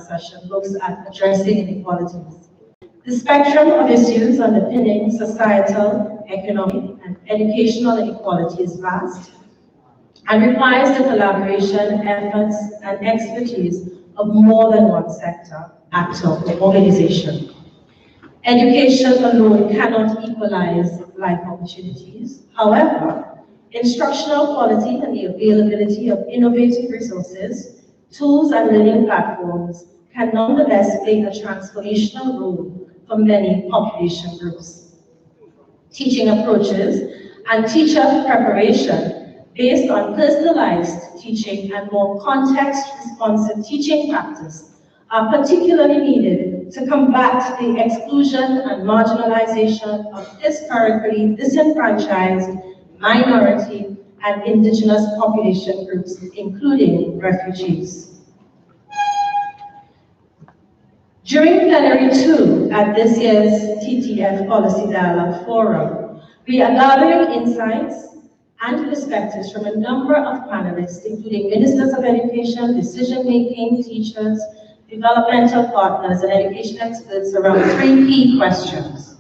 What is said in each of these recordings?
session looks at addressing inequalities. The spectrum of issues underpinning societal, economic, and educational inequality is vast and requires the collaboration, efforts, and expertise of more than one sector, actor, or organization. Education alone cannot equalize life opportunities. However, instructional quality and the availability of innovative resources, tools, and learning platforms can nonetheless play a transformational role for many population groups. Teaching approaches and teacher preparation based on personalized teaching and more context-responsive teaching practice are particularly needed to combat the exclusion and marginalization of historically disenfranchised minority and indigenous population groups, including refugees. During Plenary 2 at this year's TTF Policy Dialogue Forum, we are gathering insights and perspectives from a number of panelists, including ministers of education, decision-making, teachers, developmental partners, and education experts around 3 key questions.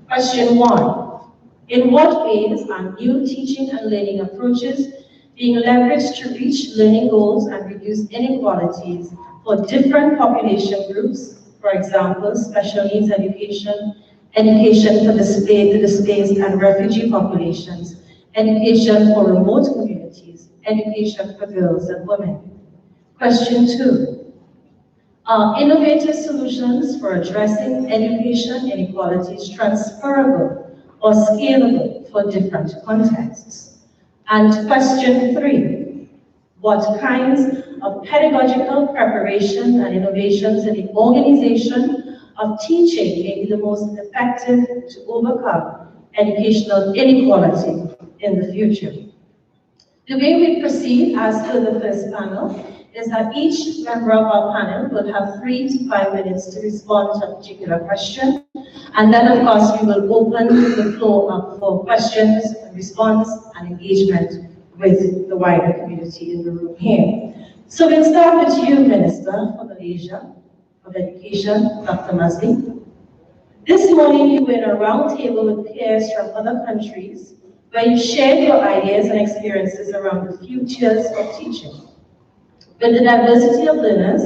Question 1, in what ways are new teaching and learning approaches being leveraged to reach learning goals and reduce inequalities for different population groups, for example, special needs education, education for displaced and refugee populations, education for remote communities, education for girls and women. Question 2, are innovative solutions for addressing education inequalities transferable or scalable for different contexts? And question 3, what kinds of pedagogical preparation and innovations in the organization of teaching may be the most effective to overcome educational inequality in the future? The way we proceed, as per the first panel, is that each member of our panel will have 3 to 5 minutes to respond to a particular question. And then, of course, we will open the floor up for questions, response, and engagement with the wider community in the room here. So we'll start with you, Minister for Malaysia of Education, Dr. Masli. This morning you were in a round table with peers from other countries where you shared your ideas and experiences around the futures of teaching. With the diversity of learners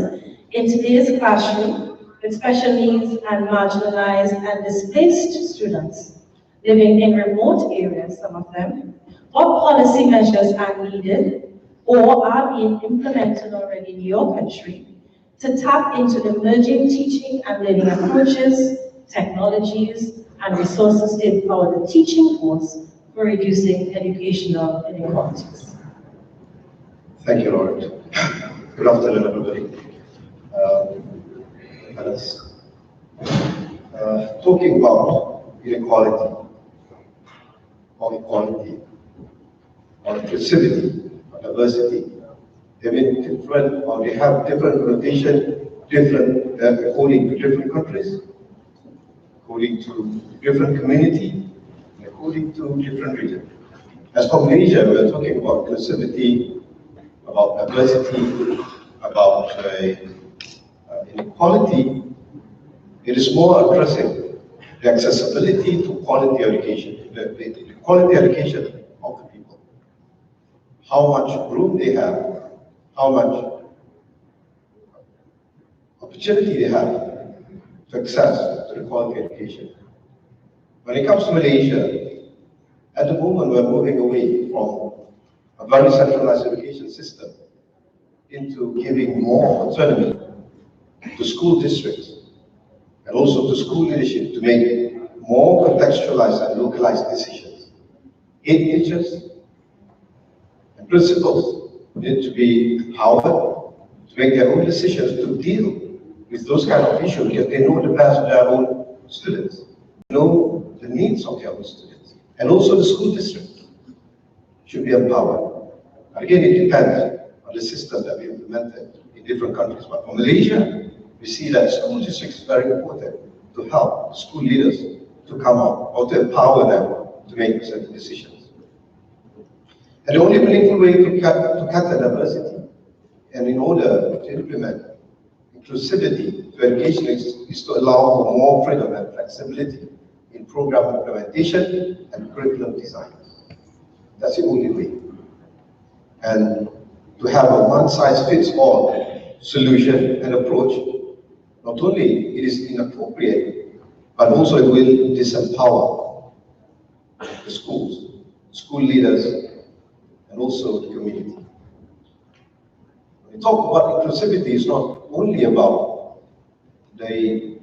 in today's classroom, with special needs and marginalized and displaced students living in remote areas, some of them, what policy measures are needed or are being implemented already in your country to tap into emerging teaching and learning approaches, technologies, and resources to empower the teaching force for reducing educational inequalities? Thank you, Lord. Good afternoon, everybody. Talking about inequality, or equality, or inclusivity, or diversity, they have different connotation, according to different countries, according to different community, according to different regions. As for Malaysia, we are talking about inclusivity, about diversity, about inequality. It is more addressing the accessibility to quality education, the quality education of the people. How much room they have, how much opportunity they have to access to the quality education. When it comes to Malaysia, at the moment we're moving away from a very centralized education system into giving more autonomy to school districts and also to school leadership to make more contextualized and localized decisions. Head teachers and principals need to be empowered to make their own decisions to deal with those kind of issues because they know the best of their own students, know the needs of their own students, and also the school district should be empowered. Again, it depends on the system that we implemented in different countries. But for Malaysia, we see that school districts is very important to help school leaders to come up or to empower them to make certain decisions. And the only meaningful way to cut the diversity and in order to implement inclusivity to education is to allow for more freedom and flexibility in program implementation and curriculum design. That's the only way. And to have a one-size-fits-all solution and approach, not only it is inappropriate, but also it will disempower the schools, school leaders, and also the community. When we talk about inclusivity, it's not only about the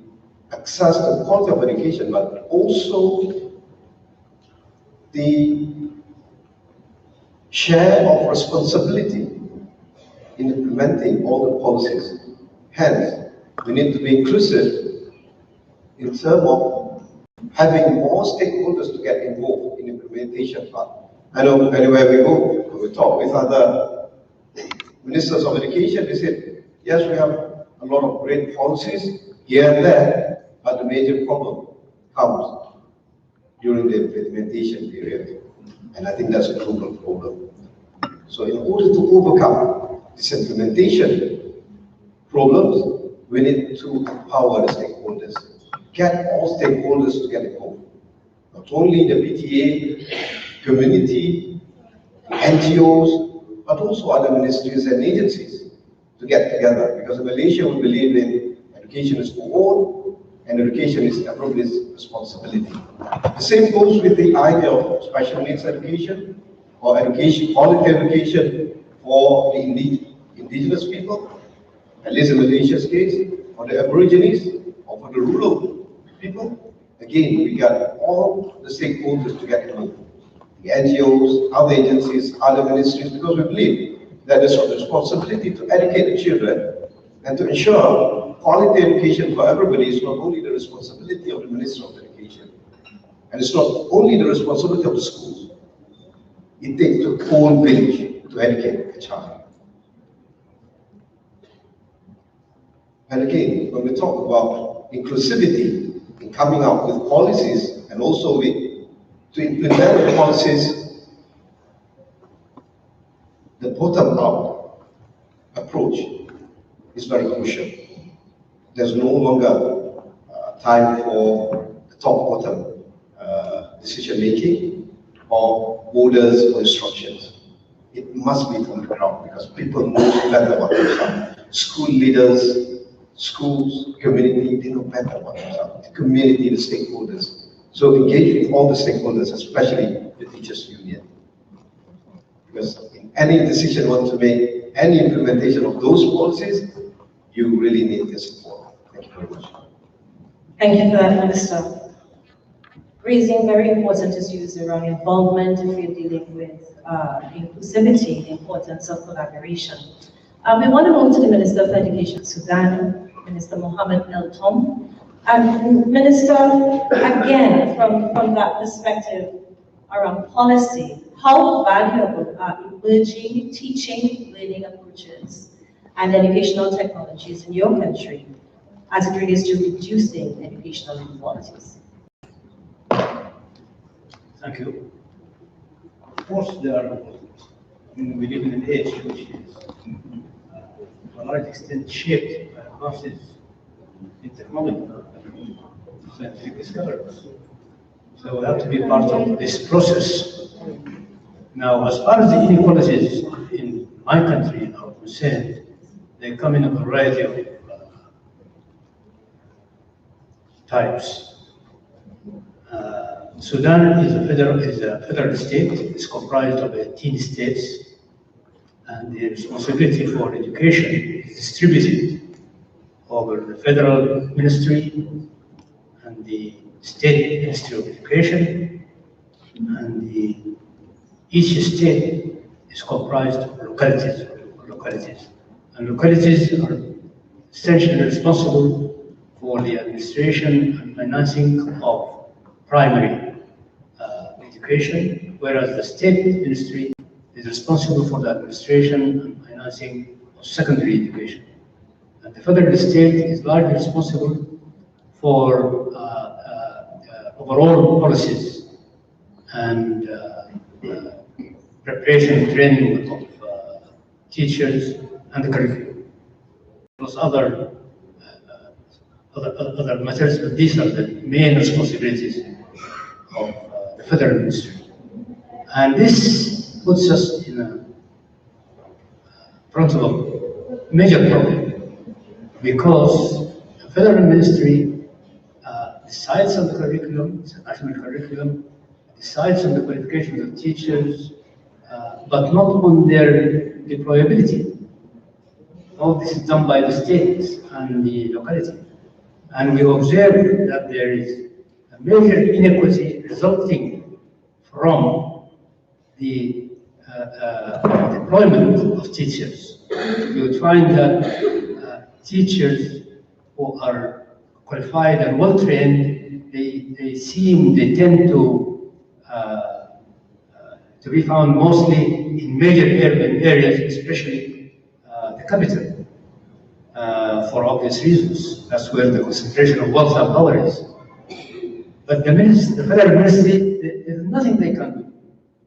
access to quality of education, but also the share of responsibility in implementing all the policies. Hence, we need to be inclusive in terms of having more stakeholders to get involved in implementation part. I know anywhere we go, when we talk with other ministers of education, they said, yes, we have a lot of great policies here and there, but the major problem comes during the implementation period. And I think that's a global problem. So in order to overcome this implementation problems, we need to empower the stakeholders. Get all stakeholders to get involved. Not only the PTA, community, NGOs, but also other ministries and agencies to get together. Because in Malaysia, we believe in education is for all, and education is everybody's responsibility. The same goes with the idea of special needs education, or education, quality education for the indigenous people, at least in Malaysia's case, or the Aborigines, or for the rural people. Again, we got all the stakeholders to get involved. The NGOs, other agencies, other ministries, because we believe that it's a responsibility to educate the children and to ensure quality education for everybody is not only the responsibility of the Minister of Education, and it's not only the responsibility of the schools. It takes the whole village to educate a child. And again, when we talk about inclusivity in coming up with policies and also to implement the policies, the bottom-up approach is very crucial. There's no longer time for the top-bottom decision-making or orders or instructions. It must be from the ground because people know better what comes up. School leaders, schools, community, they know better what comes up. The community, the stakeholders. So engage with all the stakeholders, especially the teachers' union. Because in any decision you want to make, any implementation of those policies, you really need their support. Thank you very much. Thank you for that, Minister. Raising very important issues around involvement if you're dealing with inclusivity, the importance of collaboration. We want to move to the Minister of Education, Sudan, Minister Mohammed El Tom. And Minister, again, from that perspective around policy, how valuable are emerging teaching, learning approaches and educational technologies in your country as it relates to reducing educational inequalities? Thank you. Of course, they are important. I mean, we live in an age which is to a large extent shaped by advances in technology, scientific discoveries. So we have to be part of this process. Now, as far as the inequalities in my country are concerned, they come in a variety of types. Sudan is a federal state. It's comprised of 18 states, and the responsibility for education is distributed over the federal ministry and the state ministry of education, and each state is comprised of localities. And localities are essentially responsible for the administration and financing of primary education, whereas the state ministry is responsible for the administration and financing of secondary education. And the federal state is largely responsible for overall policies and preparation and training of teachers and the curriculum. Those other other matters, but these are the main responsibilities of the federal ministry. And this puts us in a front of a major problem, because the federal ministry decides on the curriculum, it's a national curriculum, decides on the qualifications of teachers, but not on their deployability. All this is done by the states and the locality. And we observe that there is a major inequity resulting from the deployment of teachers. You would find that teachers who are qualified and well trained, they tend to be found mostly in major urban areas, especially the capital, for obvious reasons. That's where the concentration of wealth and power is. But the federal ministry, there's nothing they can do.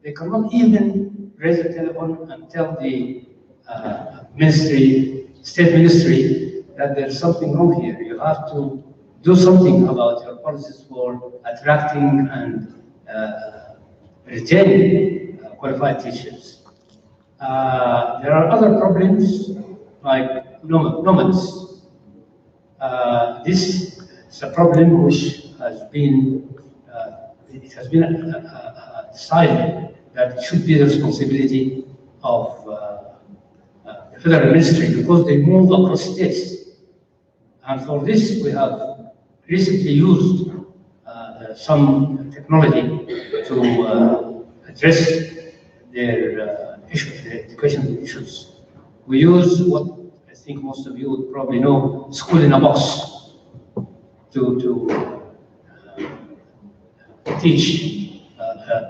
They cannot even raise a telephone and tell the state ministry that there's something wrong here. You have to do something about your policies for attracting and retaining qualified teachers. There are other problems like nomads. This is a problem which has been decided that it should be the responsibility of the federal ministry, because they move across states. And for this, we have recently used some technology to address their issues, their educational issues. We use what I think most of you would probably know, school in a box, to teach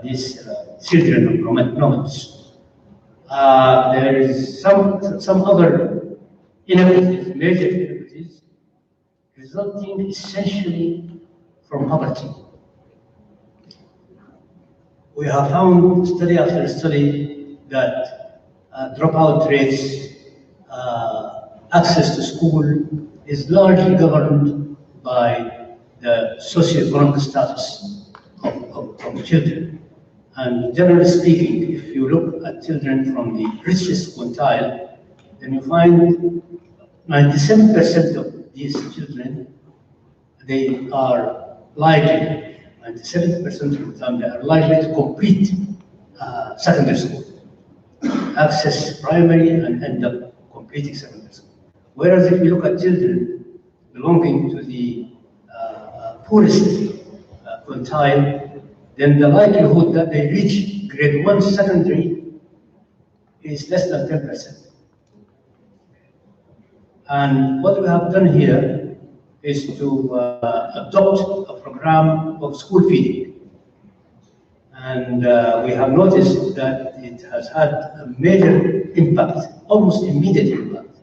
these children of nomads. There is some other inequities, major inequities, resulting essentially from poverty. We have found study after study that dropout rates, access to school is largely governed by the socioeconomic status of children. And generally speaking, if you look at children from the richest quintile, then you find 97% of these children, they are likely, 97% of the time, they are likely to complete secondary school, access primary, and end up completing secondary school. Whereas if you look at children belonging to the poorest quintile, then the likelihood that they reach grade 1 secondary is less than 10%. And what we have done here is to adopt a program of school feeding. And we have noticed that it has had a major impact, almost immediate impact,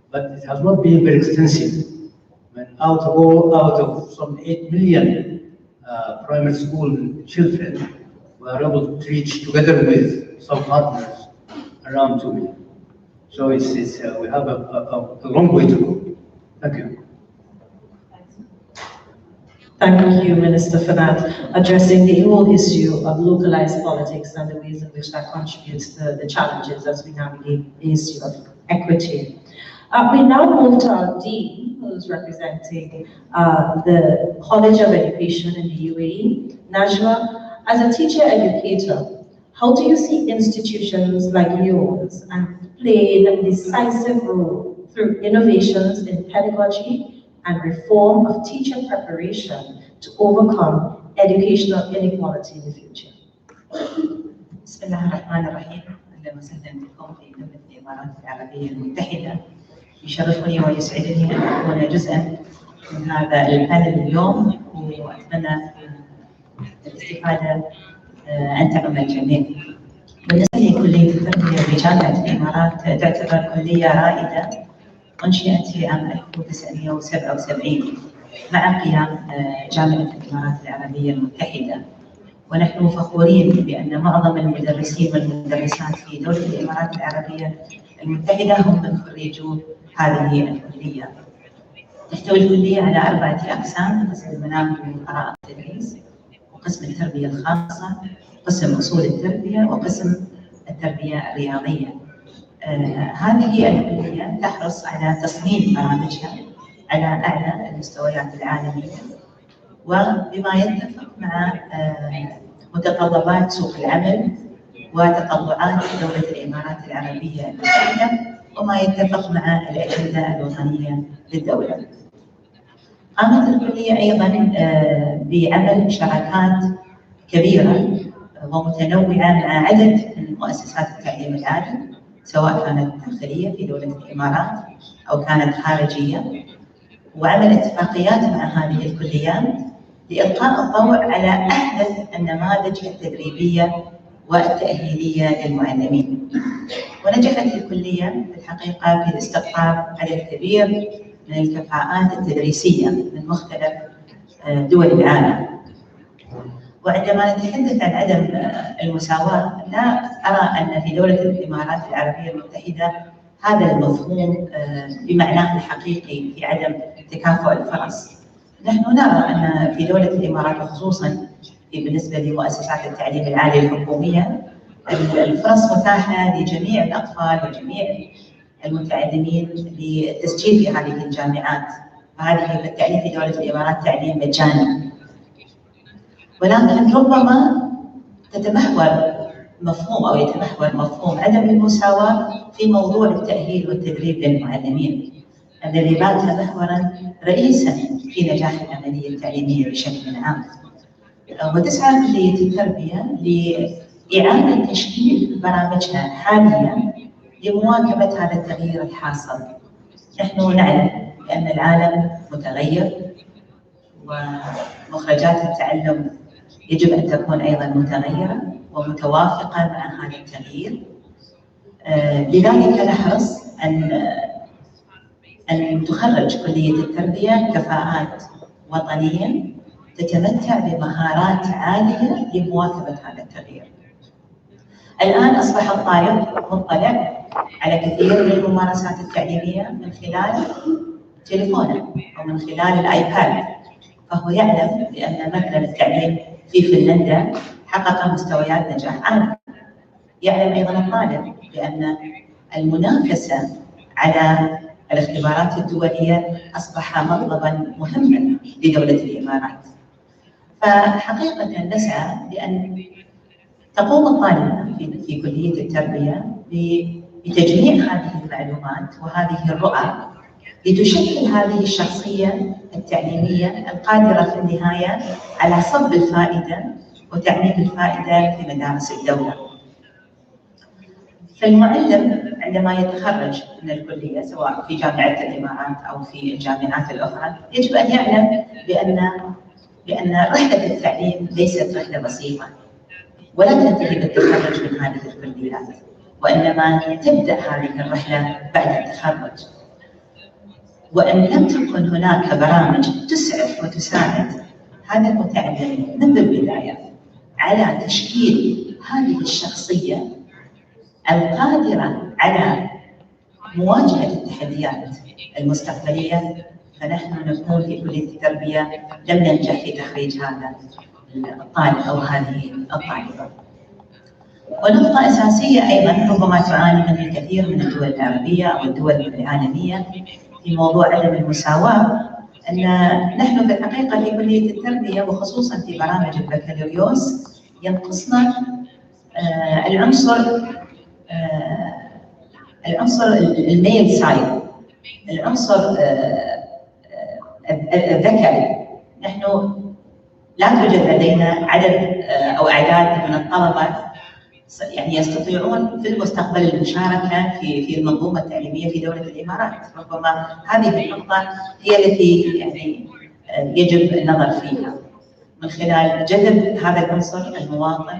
but it has not been very extensive. Out of some 8 million primary school children, we are able to reach, together with some partners, around 2 million. So we have a long way to go. Thank you. Thank you, Minister, for that. Addressing the whole issue of localized politics and the ways in which that contributes to the challenges as we navigate the issue of equity. We now move to our Dean, who's representing the College of Education in the UAE. Najma, as a teacher educator, how do you see institutions like yours and play a decisive role through innovations in pedagogy and reform of teacher preparation to overcome educational inequality in the future? بسم الله الرحمن الرحيم. أهلا وسهلا بكم في دولة الإمارات العربية المتحدة. يشرفني ويسعدني أن أكون جزءا من هذا البانل اليوم، وأتمنى الاستفادة أن تعم الجميع. بالنسبة لكلية التربية بجامعة الإمارات تعتبر كلية رائدة، أنشئت في عام 1977 مع قيام جامعة الإمارات العربية المتحدة، ونحن فخورين بأن معظم المدرسين والمدرسات في دولة الإمارات العربية المتحدة هم من خريجو هذه الكلية. تحتوي الكلية على 4 أقسام: قسم المناهج والقراءة والتدريس، وقسم التربية الخاصة، قسم أصول التربية، وقسم التربية الرياضية. هذه الكلية تحرص على تصميم برامجها على أعلى المستويات العالمية، وبما يتفق مع متطلبات سوق العمل وتطلعات دولة الإمارات العربية المتحدة، وما يتفق مع الأجندة الوطنية للدولة. قامت الكلية أيضا بعمل شراكات كبيرة ومتنوعة مع عدد من مؤسسات التعليم العالي، سواء كانت داخلية في دولة الإمارات أو كانت خارجية، وعمل اتفاقيات مع هذه الكليات لإلقاء الضوء على أحدث النماذج التدريبية والتأهيلية للمعلمين. ونجحت الكلية في الحقيقة في استقطاب عدد كبير من الكفاءات التدريسية من مختلف دول العالم. وعندما نتحدث عن عدم المساواة، لا أرى أن في دولة الإمارات العربية المتحدة هذا المفهوم بمعناه الحقيقي في عدم تكافؤ الفرص. نحن نرى أن في دولة الإمارات، وخصوصا بالنسبة لمؤسسات التعليم العالي الحكومية، الفرص متاحة لجميع الأطفال وجميع المتعلمين للتسجيل في هذه الجامعات، وهذه بالتعليم في دولة الإمارات تعليم مجاني. ولكن ربما يتمحور مفهوم عدم المساواة في موضوع التأهيل والتدريب للمعلمين، الذي بات محورا رئيسا في نجاح العملية التعليمية بشكل عام. وتسعى كلية التربية لإعادة تشكيل برامجها حاليا لمواكبة هذا التغيير الحاصل. نحن نعلم بأن العالم متغير، ومخرجات التعلم يجب أن تكون أيضا متغيرة ومتوافقة مع هذا التغيير. لذلك نحرص أن تخرج كلية التربية كفاءات وطنية تتمتع بمهارات عالية لمواكبة هذا التغيير. الآن أصبح الطالب مطلع على كثير من الممارسات التعليمية من خلال تليفونه أو من خلال الآيباد، فهو يعلم بأن مثلا التعليم في فنلندا حقق مستويات نجاح عالية. يعلم أيضا الطالب بأن المنافسة على الاختبارات الدولية أصبح مطلبا مهما لدولة الإمارات. فحقيقة نسعى لأن تقوم الطالبة في كلية التربية بتجميع هذه المعلومات وهذه الرؤى لتشكل هذه الشخصية التعليمية القادرة في النهاية على صب الفائدة وتعميم الفائدة في مدارس الدولة. فالمعلم عندما يتخرج من الكلية سواء في جامعة الإمارات أو في الجامعات الأخرى يجب أن يعلم بأن رحلة التعليم ليست رحلة بسيطة ولا تنتهي بالتخرج من هذه الكليات، وإنما تبدأ هذه الرحلة بعد التخرج. وإن لم تكن هناك برامج تسعف وتساعد هذا المتعلم منذ البداية على تشكيل هذه الشخصية القادرة على مواجهة التحديات المستقبلية، فنحن نكون في كلية التربية لم ننجح في تخريج هذا الطالب أو هذه الطالبة. ونقطة أساسية أيضا ربما تعاني منها الكثير من الدول العربية أو الدول العالمية في موضوع عدم المساواة، أن نحن في الحقيقة في كلية التربية وخصوصا في برامج البكالوريوس ينقصنا العنصر الميل سايد، العنصر الذكري. نحن لا توجد لدينا عدد أو أعداد من الطلبة يعني يستطيعون في المستقبل المشاركة في المنظومة التعليمية في دولة الإمارات. ربما هذه النقطة هي التي يعني يجب النظر فيها من خلال جذب هذا العنصر المواطن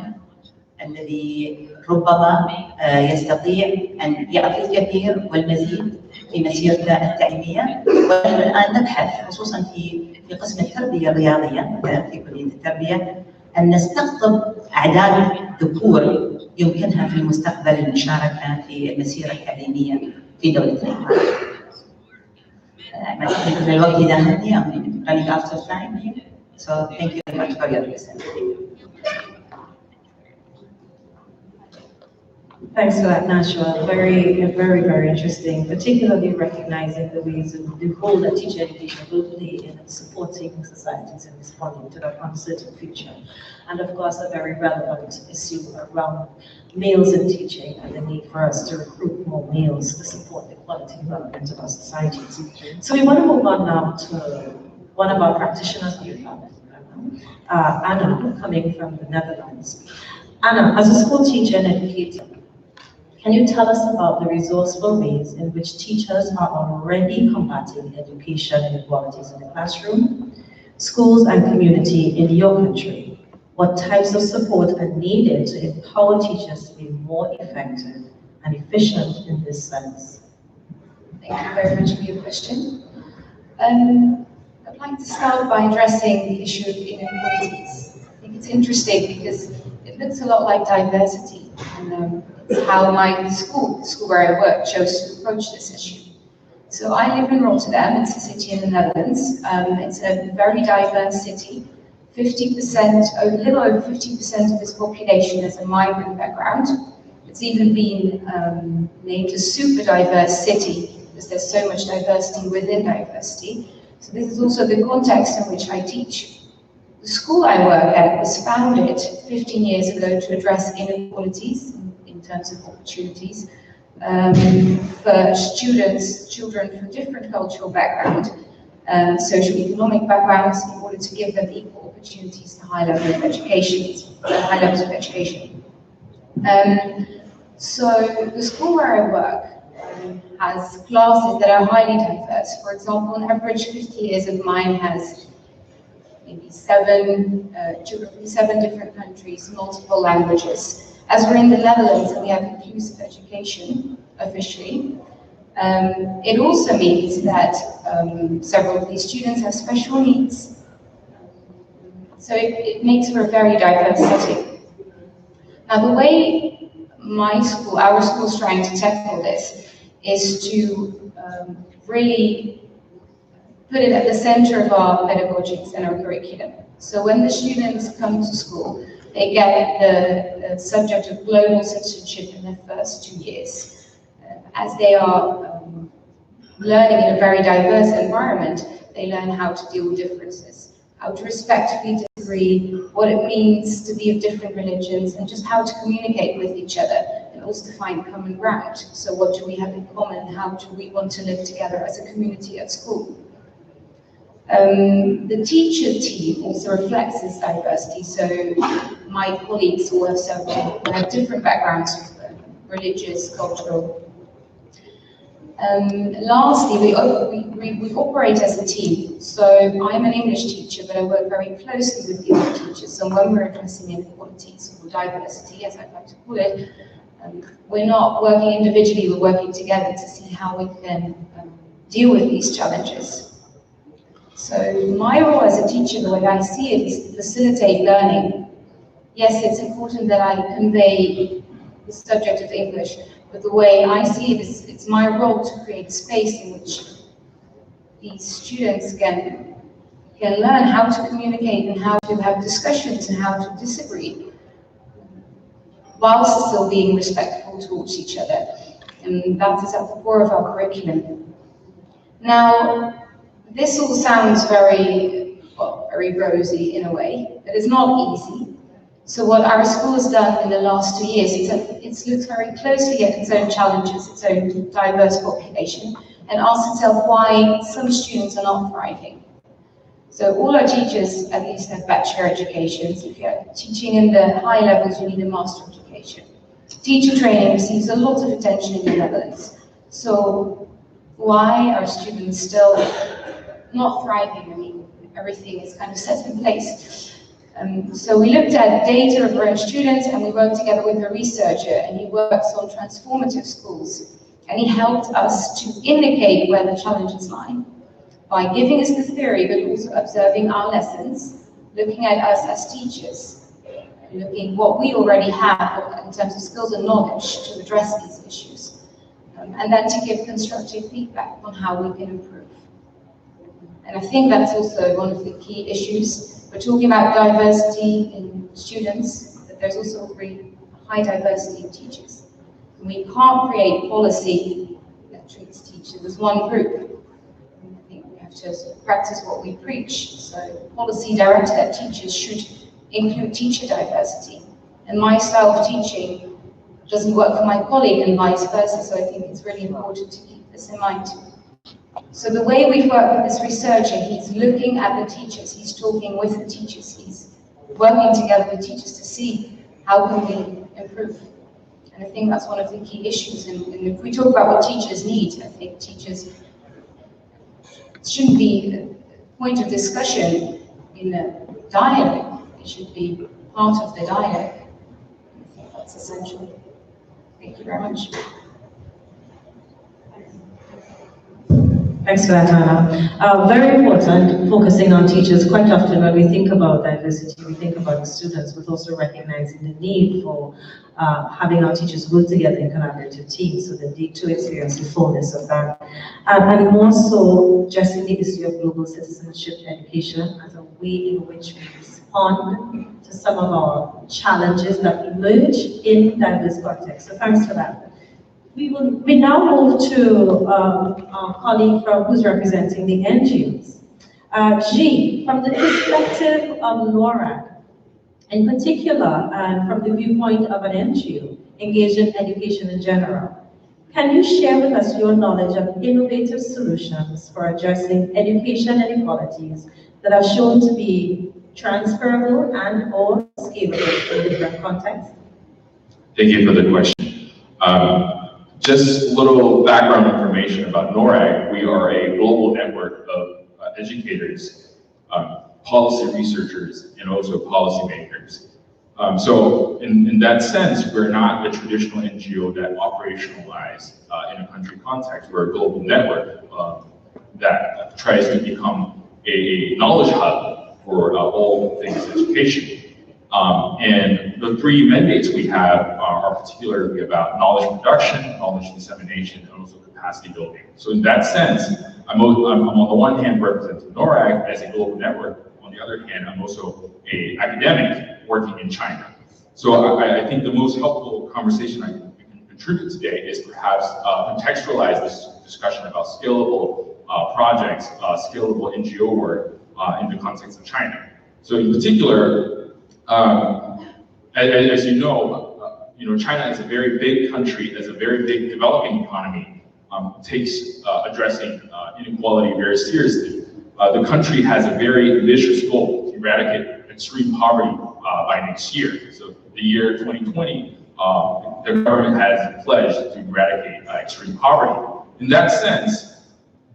الذي ربما يستطيع أن يعطي الكثير والمزيد في مسيرته التعليمية. ونحن الآن نبحث خصوصا في قسم التربية الرياضية مثلا في كلية التربية أن نستقطب أعداد ذكور يمكنها في المستقبل المشاركة في المسيرة التعليمية في دولة الإمارات. I'm running out of time here. So thank you very much for your listening. Thanks for that, Nashua. Very interesting, particularly recognizing the ways and the role that teacher education will play in supporting societies and responding to that uncertain future. And of course, a very relevant issue around males in teaching and the need for us to recruit more males to support the quality development of our societies. So we want to move on now to one of our practitioners on the panel, Anna, coming from the Netherlands. Anna, as a school teacher and educator, can you tell us about the resourceful ways in which teachers are already combating education inequalities in the classroom, schools and community in your country? What types of support are needed to empower teachers to be more effective and efficient in this sense? Thank you very much for your question. I'd like to start by addressing the issue of inequalities. I think it's interesting because it looks a lot like diversity, and it's how my school where I work, chose to approach this issue. So I live in Rotterdam. It's a city in the Netherlands. It's a very diverse city. 50%, a little over 50% of its population has a migrant background. It's even been named a super diverse city because there's so much diversity within diversity. So this is also the context in which I teach. The school I work at was founded 15 years ago to address inequalities in terms of opportunities for children from different cultural backgrounds, socio-economic backgrounds, in order to give them equal opportunities to high levels of education. So the school where I work has classes that are highly diverse. For example, on average, 50 years of mine has maybe 7 children from 7 different countries, multiple languages. As we're in the Netherlands and we have inclusive education officially, it also means that several of these students have special needs. So it makes for a very diverse setting. Now the way our school is trying to tackle this is to really put it at the center of our pedagogics and our curriculum. So when the students come to school, they get the subject of global citizenship in their first 2 years. As they are learning in a very diverse environment, they learn how to deal with differences, how to respectfully disagree, what it means to be of different religions, and just how to communicate with each other, and also to find common ground. So what do we have in common? How do we want to live together as a community at school? The teacher team also reflects this diversity. So my colleagues all have different backgrounds, religious, cultural. Lastly, we operate as a team. So I'm an English teacher, but I work very closely with the other teachers. So when we're addressing inequalities or diversity, as I like to call it, we're not working individually, we're working together to see how we can deal with these challenges. So my role as a teacher, the way I see it, is to facilitate learning. Yes, it's important that I convey the subject of English, but the way I see it is it's my role to create space in which these students can learn how to communicate and how to have discussions and how to disagree, whilst still being respectful towards each other. And that is at the core of our curriculum. Now, this all sounds very rosy in a way, but it's not easy. So what our school has done in the last 2 years, it's looked very closely at its own challenges, its own diverse population, and asked itself why some students are not thriving. So all our teachers at least have bachelor educations. If you're teaching in the high levels, you need a master education. Teacher training receives a lot of attention in the Netherlands. So why are students still not thriving? I mean, everything is kind of set in place. So we looked at data of our own students, and we worked together with a researcher, and he works on transformative schools. And he helped us to indicate where the challenges lie by giving us the theory, but also observing our lessons, looking at us as teachers, looking what we already have in terms of skills and knowledge to address these issues, and then to give constructive feedback on how we can improve. And I think that's also one of the key issues. We're talking about diversity in students, but there's also really high diversity in teachers. And we can't create policy that treats teachers as one group. I think we have to sort of practice what we preach. So policy directed at teachers should include teacher diversity. And my style of teaching doesn't work for my colleague and vice versa, so I think it's really important to keep this in mind. So the way we've worked with this researcher, he's looking at the teachers, he's talking with the teachers, he's working together with teachers to see how can we improve. And I think that's one of the key issues. And if we talk about what teachers need, I think teachers shouldn't be a point of discussion in a dialogue. It should be part of the dialogue. I think that's essential. Thank you very much. Thanks for that, Anna. Very important, focusing on teachers. Quite often when we think about diversity, we think about the students, but also recognizing the need for having our teachers work together in collaborative teams so that they too experience the fullness of that. And more so, addressing the issue of global citizenship education as a way in which we respond to some of our challenges that emerge in diverse contexts. So thanks for that. We now move to our colleague who's representing the NGOs. G, from the perspective of NORAD, in particular, and from the viewpoint of an NGO engaged in education in general, can you share with us your knowledge of innovative solutions for addressing education inequalities that are shown to be transferable and or scalable in different contexts? Thank you for the question. Just a little background information about NORAD. We are a global network of educators, policy researchers, and also policymakers. So in that sense, we're not a traditional NGO that operationalizes in a country context. We're a global network that tries to become a knowledge hub for all things education. And the three mandates we have are particularly about knowledge production, knowledge dissemination, and also capacity building. So in that sense, I'm on the one hand representing NORAD as a global network. On the other hand, I'm also an academic working in China. So I think the most helpful conversation I can contribute today is perhaps contextualize this discussion about scalable projects, scalable NGO work in the context of China. So in particular, as you know, China is a very big country, is a very big developing economy, takes addressing inequality very seriously. The country has a very ambitious goal to eradicate extreme poverty by next year. So the year 2020, the government has pledged to eradicate extreme poverty. In that sense,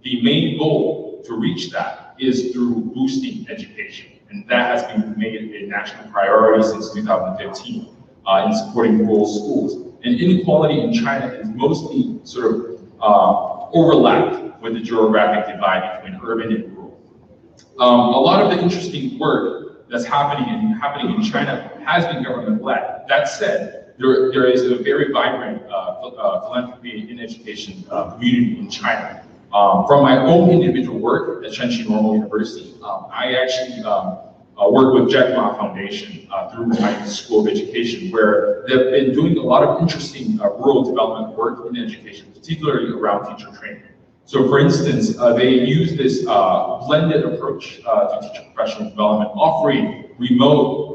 the main goal to reach that is through boosting education. And that has been made a national priority since 2015 in supporting rural schools. And inequality in China is mostly sort of overlapped with the geographic divide between urban and rural. A lot of the interesting work that's happening in China has been government-led. That said, there is a very vibrant philanthropy in education community in China. From my own individual work at Shanxi Normal University, I actually work with Jack Ma Foundation through my School of Education, where they've been doing a lot of interesting rural development work in education, particularly around teacher training. So for instance, they use this blended approach to teacher professional development, offering remote,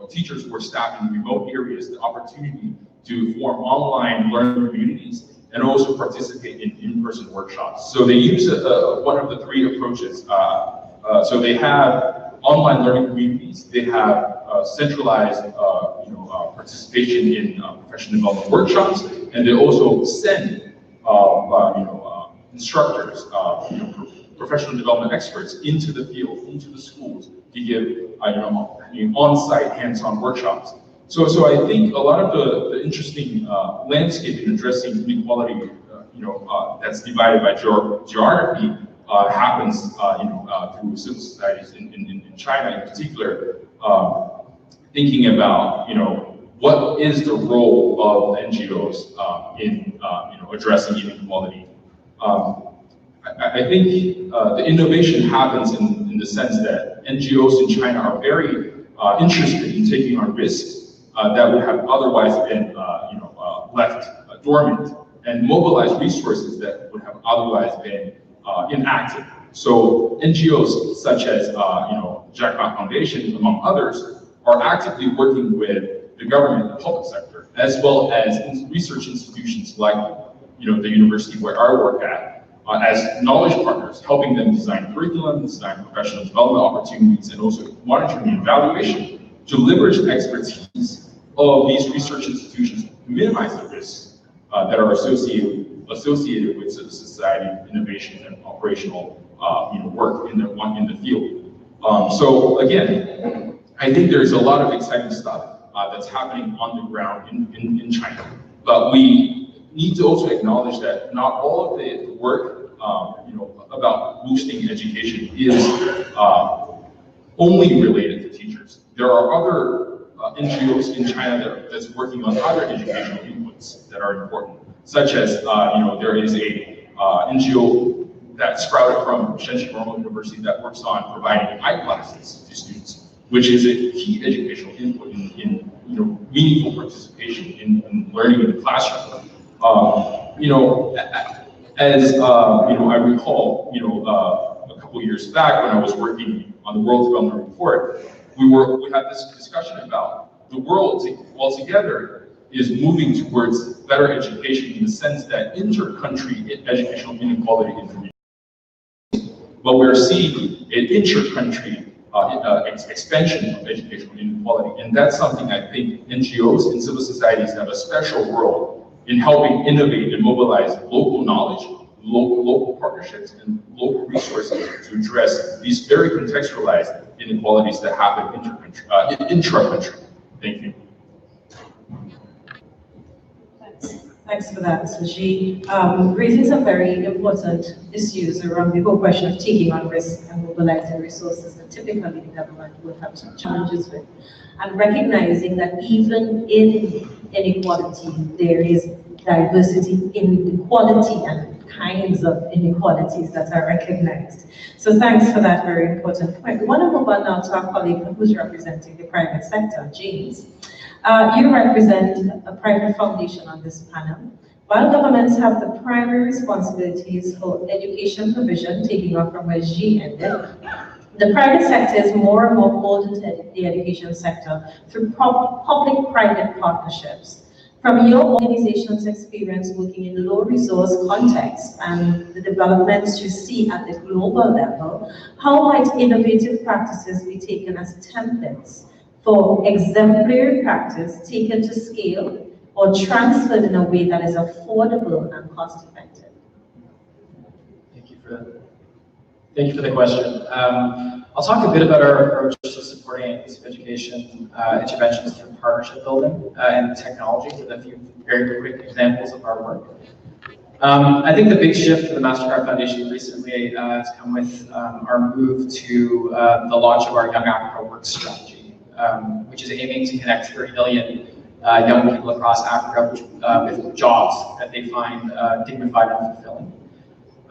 teachers who are staffed in remote areas the opportunity to form online learning communities and also participate in in-person workshops. So they use one of the three approaches. So they have online learning communities, they have centralized participation in professional development workshops, and they also send instructors, professional development experts into the field, into the schools to give on-site hands-on workshops. So I think a lot of the interesting landscape in addressing inequality, that's divided by geography, happens, through civil societies in China, in particular, thinking about, what is the role of NGOs in, addressing inequality. I think the innovation happens in the sense that NGOs in China are very interested in taking on risks that would have otherwise been left dormant, and mobilize resources that would have otherwise been inactive. So NGOs such as Jack Ma Foundation, among others, are actively working with the government and public sector, as well as research institutions like the university where I work at, as knowledge partners, helping them design curriculum, design professional development opportunities, and also monitoring and evaluation to leverage the expertise of these research institutions to minimize the risks that are associated with society innovation and operational work in the field. So again, I think there's a lot of exciting stuff that's happening on the ground in China, but we need to also acknowledge that not all of the work about boosting education is only related to teachers. There are other NGOs in China that's working on other educational inputs that are important, such as there is a NGO that sprouted from Shenxi Normal University that works on providing eyeglasses to students, which is a key educational input in meaningful participation in learning in the classroom. As I recall, a couple years back when I was working on the World Development Report, we had this discussion about the world altogether is moving towards better education in the sense that inter-country educational inequality is reduced. But we're seeing an inter-country expansion of educational inequality, and that's something I think NGOs and civil societies have a special role in helping innovate and mobilize local knowledge, local partnerships, and local resources to address these very contextualized inequalities that happen intra-country. Thank you. Thanks for that, Mr. G. Raising some very important issues around the whole question of taking on risk and mobilizing resources that typically the government will have some challenges with, and recognizing that even in inequality, there is diversity in the quality and kinds of inequalities that are recognized. So thanks for that very important point. We want to move on now to our colleague who's representing the private sector, James. You represent a private foundation on this panel. While governments have the primary responsibilities for education provision, taking off from where G ended, the private sector is more and more folded into the education sector through public-private partnerships. From your organization's experience working in low-resource contexts and the developments you see at the global level, how might innovative practices be taken as templates for exemplary practice taken to scale or transferred in a way that is affordable and cost-effective? Thank you for the question. I'll talk a bit about our approach to supporting inclusive education interventions through partnership building and technology, with a few very quick examples of our work. I think the big shift for the MasterCard Foundation recently has come with our move to the launch of our Young Africa Works strategy, which is aiming to connect 30 million young people across Africa with jobs that they find dignified and fulfilling.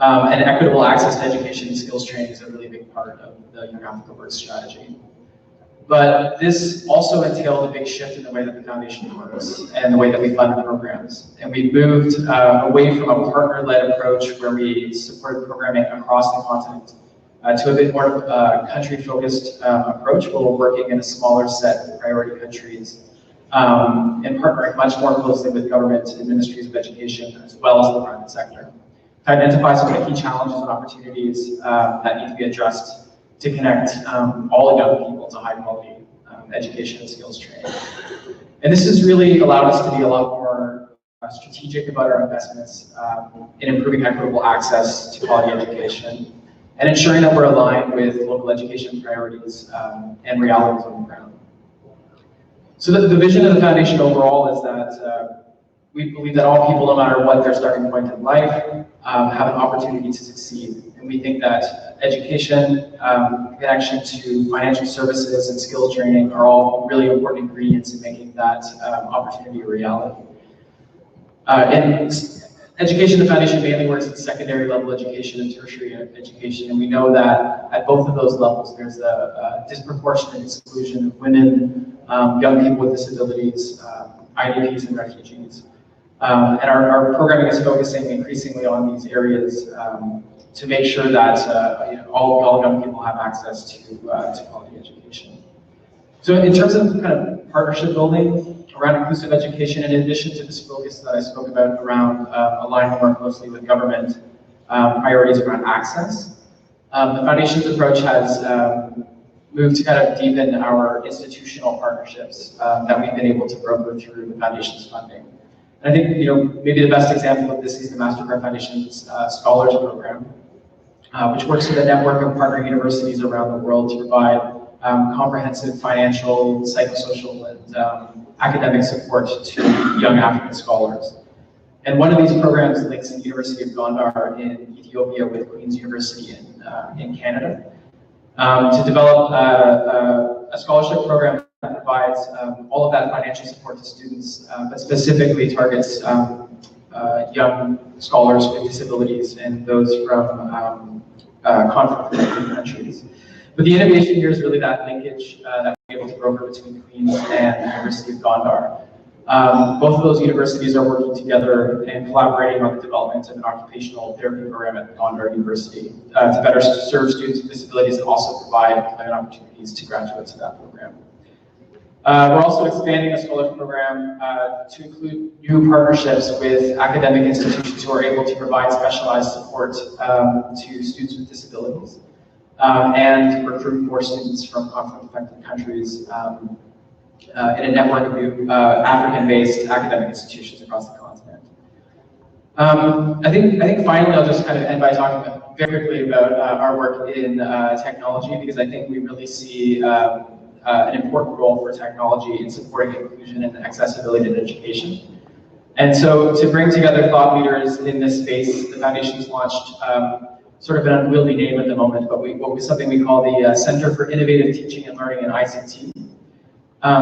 And equitable access to education and skills training is a really big part of the Young Africa Works strategy. But this also entailed a big shift in the way that the foundation works and the way that we fund programs. And we moved away from a partner-led approach where we supported programming across the continent to a bit more country-focused approach where we're working in a smaller set of priority countries and partnering much more closely with government and ministries of education as well as the private sector to identify some of the key challenges and opportunities that need to be addressed to connect all young people to high quality education and skills training. And this has really allowed us to be a lot more strategic about our investments in improving equitable access to quality education and ensuring that we're aligned with local education priorities and realities on the ground. So the vision of the foundation overall is that we believe that all people, no matter what their starting point in life, have an opportunity to succeed. And we think that education, connection to financial services and skills training are all really important ingredients in making that opportunity a reality. And Education, the foundation mainly works in secondary level education and tertiary education, and we know that at both of those levels, there's a disproportionate exclusion of women, young people with disabilities, IDPs and refugees. And our programming is focusing increasingly on these areas to make sure that all young people have access to quality education. So in terms of kind of partnership building around inclusive education, in addition to this focus that I spoke about around aligning more closely with government priorities around access, the Foundation's approach has moved to kind of deepen our institutional partnerships that we've been able to broker through the Foundation's funding. And I think maybe the best example of this is the Mastercard Foundation's Scholars Program, which works with a network of partner universities around the world to provide comprehensive financial, psychosocial, and academic support to young African scholars. And one of these programs links the University of Gondar in Ethiopia with Queen's University in Canada to develop a scholarship program that provides all of that financial support to students, but specifically targets young scholars with disabilities and those from conflict-affected countries. But the innovation here is really that linkage that we're able to broker between Queen's and the University of Gondar. Both of those universities are working together and collaborating on the development of an occupational therapy program at Gondar University to better serve students with disabilities and also provide employment opportunities to graduates of that program. We're also expanding the Scholars Program to include new partnerships with academic institutions who are able to provide specialized support to students with disabilities and recruit more students from conflict-affected countries in a network of new African-based academic institutions across the continent. I think finally I'll just kind of end by talking very quickly about our work in technology, because I think we really see an important role for technology in supporting inclusion and accessibility in education. And so to bring together thought leaders in this space, the Foundation's launched sort of an unwieldy name at the moment, but something we call the Center for Innovative Teaching and Learning in ICT,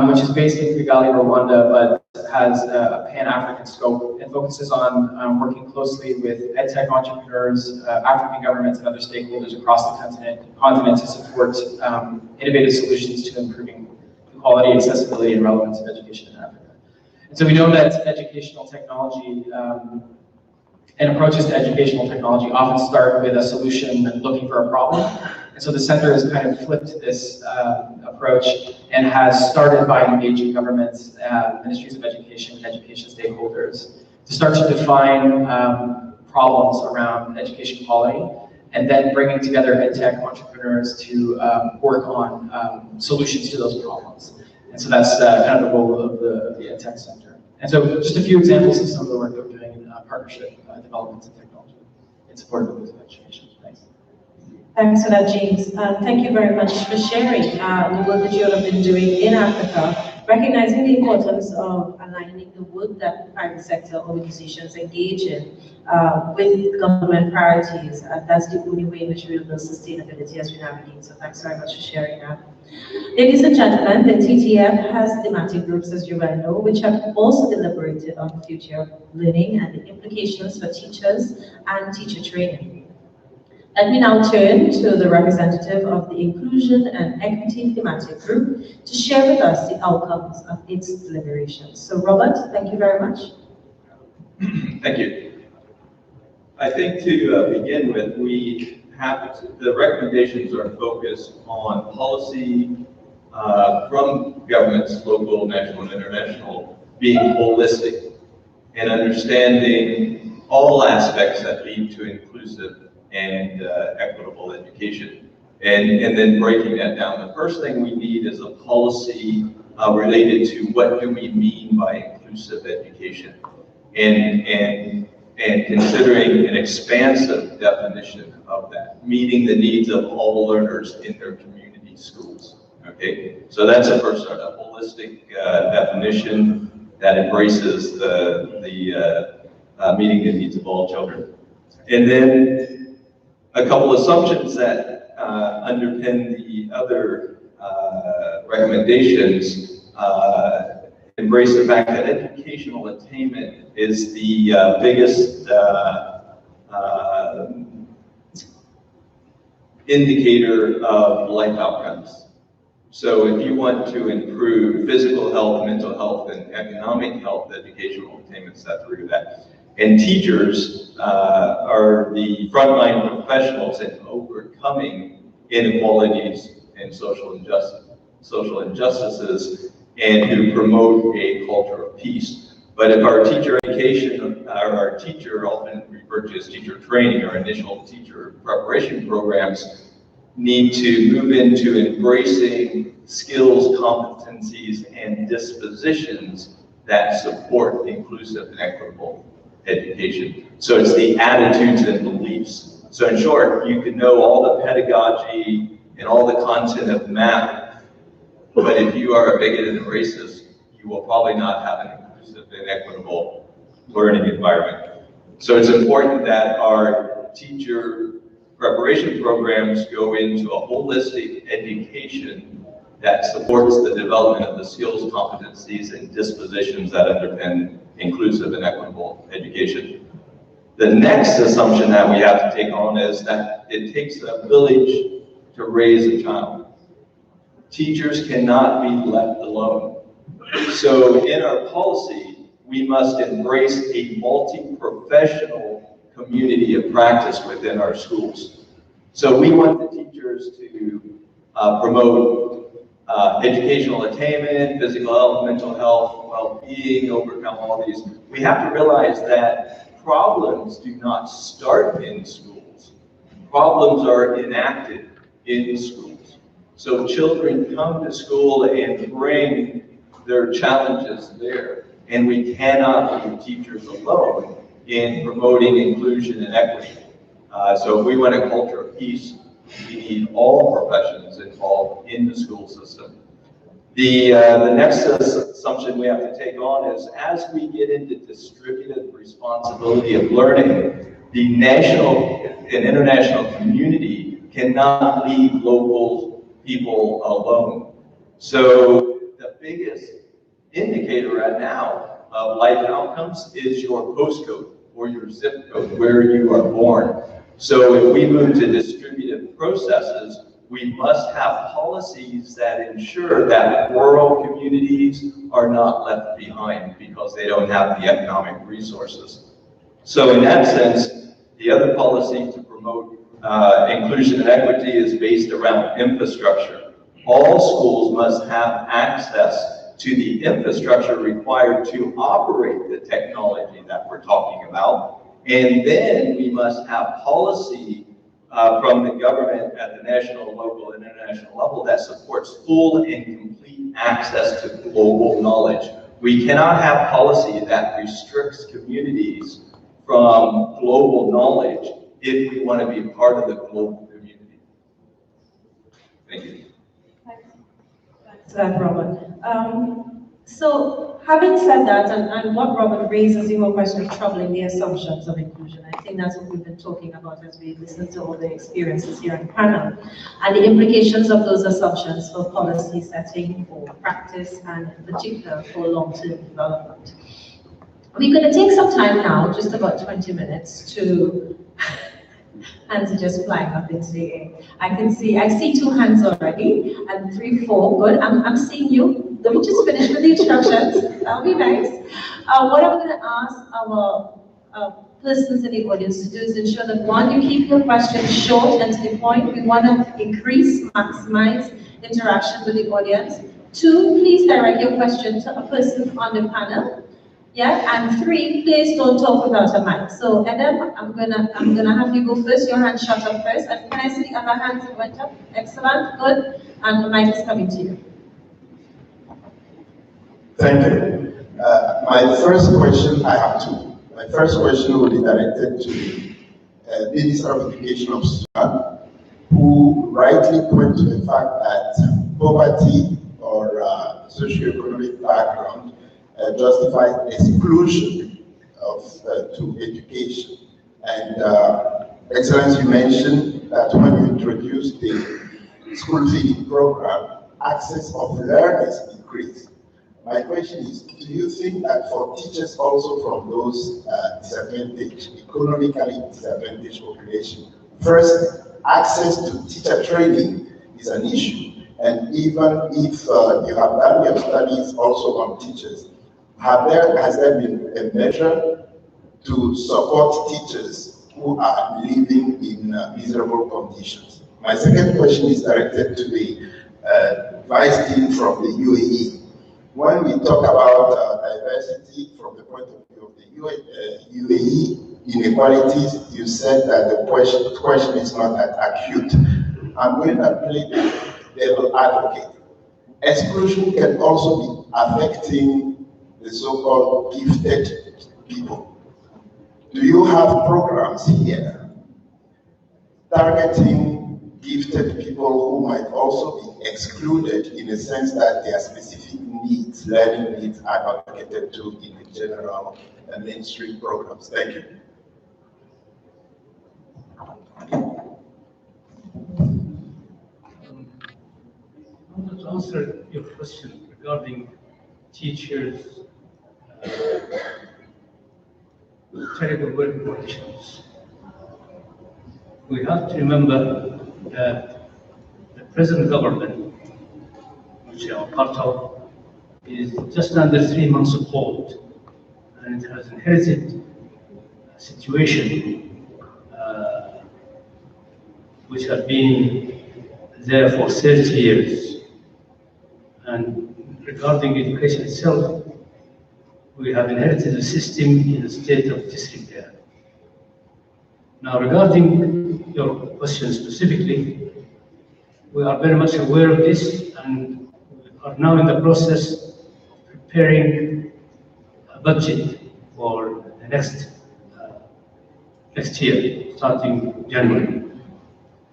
which is based in Kigali, Rwanda, but has a pan-African scope and focuses on working closely with edtech entrepreneurs, African governments, and other stakeholders across the continent to support innovative solutions to improving the quality, accessibility, and relevance of education in Africa. And so we know that educational technology and approaches to educational technology often start with a solution and looking for a problem. And so the center has kind of flipped this approach and has started by engaging governments, ministries of education, and education stakeholders to start to define problems around education quality, and then bringing together edtech entrepreneurs to work on solutions to those problems. And so that's kind of the role of the edtech center. And so just a few examples of some of the work that we're doing in partnership development and technology in support of education. Thanks. Thanks for that, James. Thank you very much for sharing the work that you all have been doing in Africa, recognizing the importance of aligning the work that private sector organizations engage in with government priorities. That's the only way in which we will build sustainability as we navigate. So thanks very much for sharing that. Ladies and gentlemen, the TTF has thematic groups, as you well know, which have also deliberated on the future of learning and the implications for teachers and teacher training. Let me now turn to the representative of the Inclusion and Equity Thematic Group to share with us the outcomes of its deliberations. So Robert, thank you very much. Thank you. I think to begin with, the recommendations are focused on policy from governments, local, national, and international, being holistic and understanding all aspects that lead to inclusive and equitable education, and then breaking that down. The first thing we need is a policy related to what do we mean by inclusive education, and considering an expansive definition of that, meeting the needs of all learners in their community schools. Okay, so that's the first start, a holistic definition that embraces the meeting the needs of all children. And then a couple assumptions that underpin the other recommendations embrace the fact that educational attainment is the biggest indicator of life outcomes. So if you want to improve physical health, mental health, and economic health, educational attainment is at the root of that. And teachers are the frontline professionals in overcoming inequalities and social injustices, and who promote a culture of peace. But if our teacher education, or our teacher, often referred to as teacher training, or initial teacher preparation programs, need to move into embracing skills, competencies, and dispositions that support inclusive and equitable education. So it's the attitudes and beliefs. So in short, you can know all the pedagogy and all the content of math, but if you are a bigoted and racist, you will probably not have an inclusive and equitable learning environment. So it's important that our teacher preparation programs go into a holistic education that supports the development of the skills, competencies, and dispositions that underpin inclusive and equitable education. The next assumption that we have to take on is that it takes a village to raise a child. Teachers cannot be left alone. So in our policy, we must embrace a multi-professional community of practice within our schools. So we want the teachers to promote educational attainment, physical health, mental health, well-being, overcome all these. We have to realize that problems do not start in schools. Problems are enacted in schools. So children come to school and bring their challenges there. And we cannot leave teachers alone in promoting inclusion and equity. So if we want a culture of peace, we need all professions involved in the school system. The next assumption we have to take on is, as we get into distributed responsibility of learning, the national and international community cannot leave local people alone. So the biggest indicator right now of life outcomes is your postcode or your zip code, where you are born. So if we move to distributed processes, we must have policies that ensure that rural communities are not left behind because they don't have the economic resources. So in that sense, the other policy to promote inclusion and equity is based around infrastructure. All schools must have access to the infrastructure required to operate the technology that we're talking about. And then we must have policy from the government at the national, local, and international level that supports full and complete access to global knowledge. We cannot have policy that restricts communities from global knowledge if we want to be part of the global community. Thank you. Thanks for that, Robert. So having said that, and what Robert raises in your question of troubling the assumptions of inclusion, I think that's what we've been talking about as we listen to all the experiences here on the panel, and the implications of those assumptions for policy setting, for practice, and in particular for long-term development. We're going to take some time now, just about 20 minutes, to hands are just flying up into the air. I see 2 hands already, and 3, 4, good. I'm seeing you. Let me just finish with the instructions. That'll be nice. What I'm going to ask our persons in the audience to do is ensure that, 1, you keep your questions short and to the point. We want to maximize interaction with the audience. 2, please direct your question to a person on the panel. Yeah, and 3, please don't talk without a mic. So Adam, I'm gonna have you go first. Your hand shot up first, and can I see the other hands that went up? Excellent, good. And the mic is coming to you. Thank you. My first question, I have 2. My first question will be directed to the Minister of Education of Sudan, who rightly point to the fact that poverty or socioeconomic background justifies exclusion to education. And Excellence, you mentioned that when you introduced the school feeding program, access of learners increased. My question is, do you think that for teachers also from those economically disadvantaged population, first, access to teacher training is an issue, and even if you have done your studies also on teachers, has there been a measure to support teachers who are living in miserable conditions? My second question is directed to the Vice Dean from the UAE. When we talk about diversity from the point of view of the UAE inequalities, you said that the question is not that acute. I'm going to play the devil advocate. Exclusion can also be affecting the so-called gifted people. Do you have programs here targeting gifted people who might also be excluded in the sense that their specific needs, learning needs, are not catered to in the general mainstream programs? Thank you. I want to answer your question regarding teachers' terrible work conditions. We have to remember that the present government, which we are part of, is just under 3 months old, and it has inherited a situation which has been there for 30 years. And regarding education itself, we have inherited a system in a state of disrepair. Now, regarding your question specifically, we are very much aware of this, and we are now in the process of preparing a budget for the next year, starting January.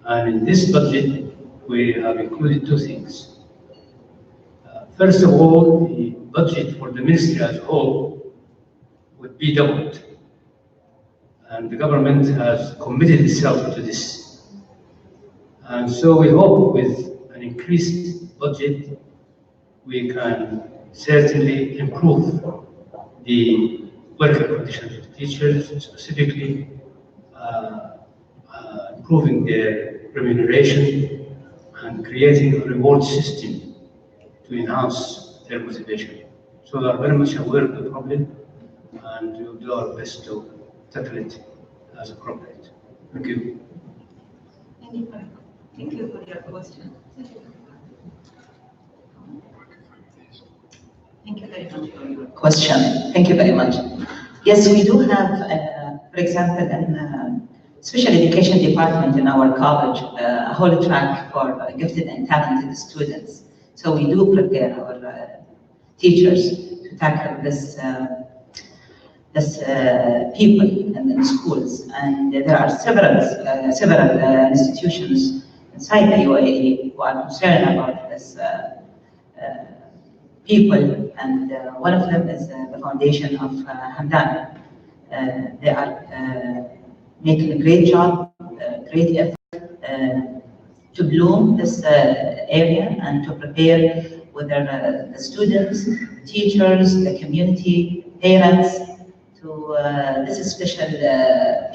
And in this budget, we have included two things. First of all, the budget for the ministry as a whole would be doubled. And the government has committed itself to this. And so we hope with an increased budget, we can certainly improve the working conditions of teachers, specifically improving their remuneration and creating a reward system to enhance their motivation. So we are very much aware of the problem, and we will do our best to tackle it as appropriate. Thank you. Thank you for your question. Thank you very much for your question. Thank you very much. Yes, we do have, for example, an special education department in our college, a whole track for gifted and talented students. So we do prepare our teachers to tackle this people in schools, and there are several institutions inside the UAE who are concerned about this people, and one of them is the foundation of Hamdan. They are making a great job, great effort to bloom this area and to prepare whether the students, teachers, the community, parents, to this special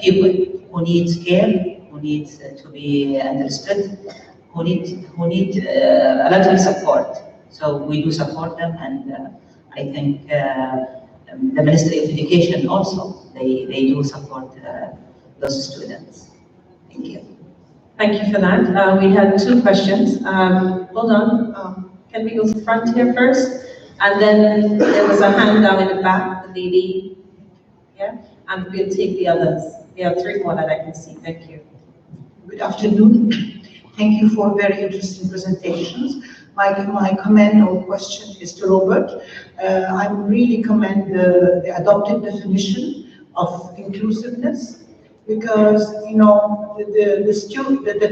people who needs care, who needs to be understood, who need a lot of support. So we do support them, and I think the Ministry of Education also, they do support those students. Thank you. Thank you for that. We had two questions. Hold on. Can we go to the front here first? And then there was a hand down in the back, the lady. Yeah? And we'll take the others. We have three more that I can see. Thank you. Good afternoon. Thank you for very interesting presentations. My comment or question is to Robert. I really commend the adopted definition of inclusiveness, because the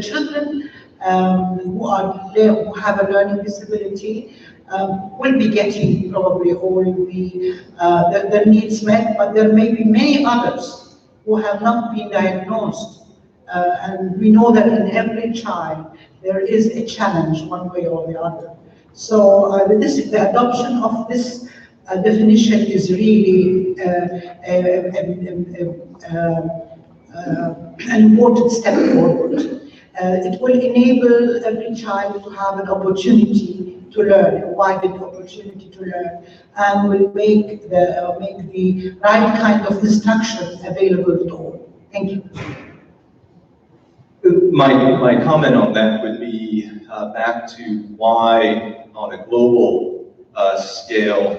children who have a learning disability will be getting probably, or will be their needs met, but there may be many others who have not been diagnosed. And we know that in every child there is a challenge one way or the other. So the adoption of this definition is really an important step forward. It will enable every child to have an opportunity to learn, a widened opportunity to learn, and will make the right kind of instruction available to all. Thank you. My comment on that would be back to why, on a global scale,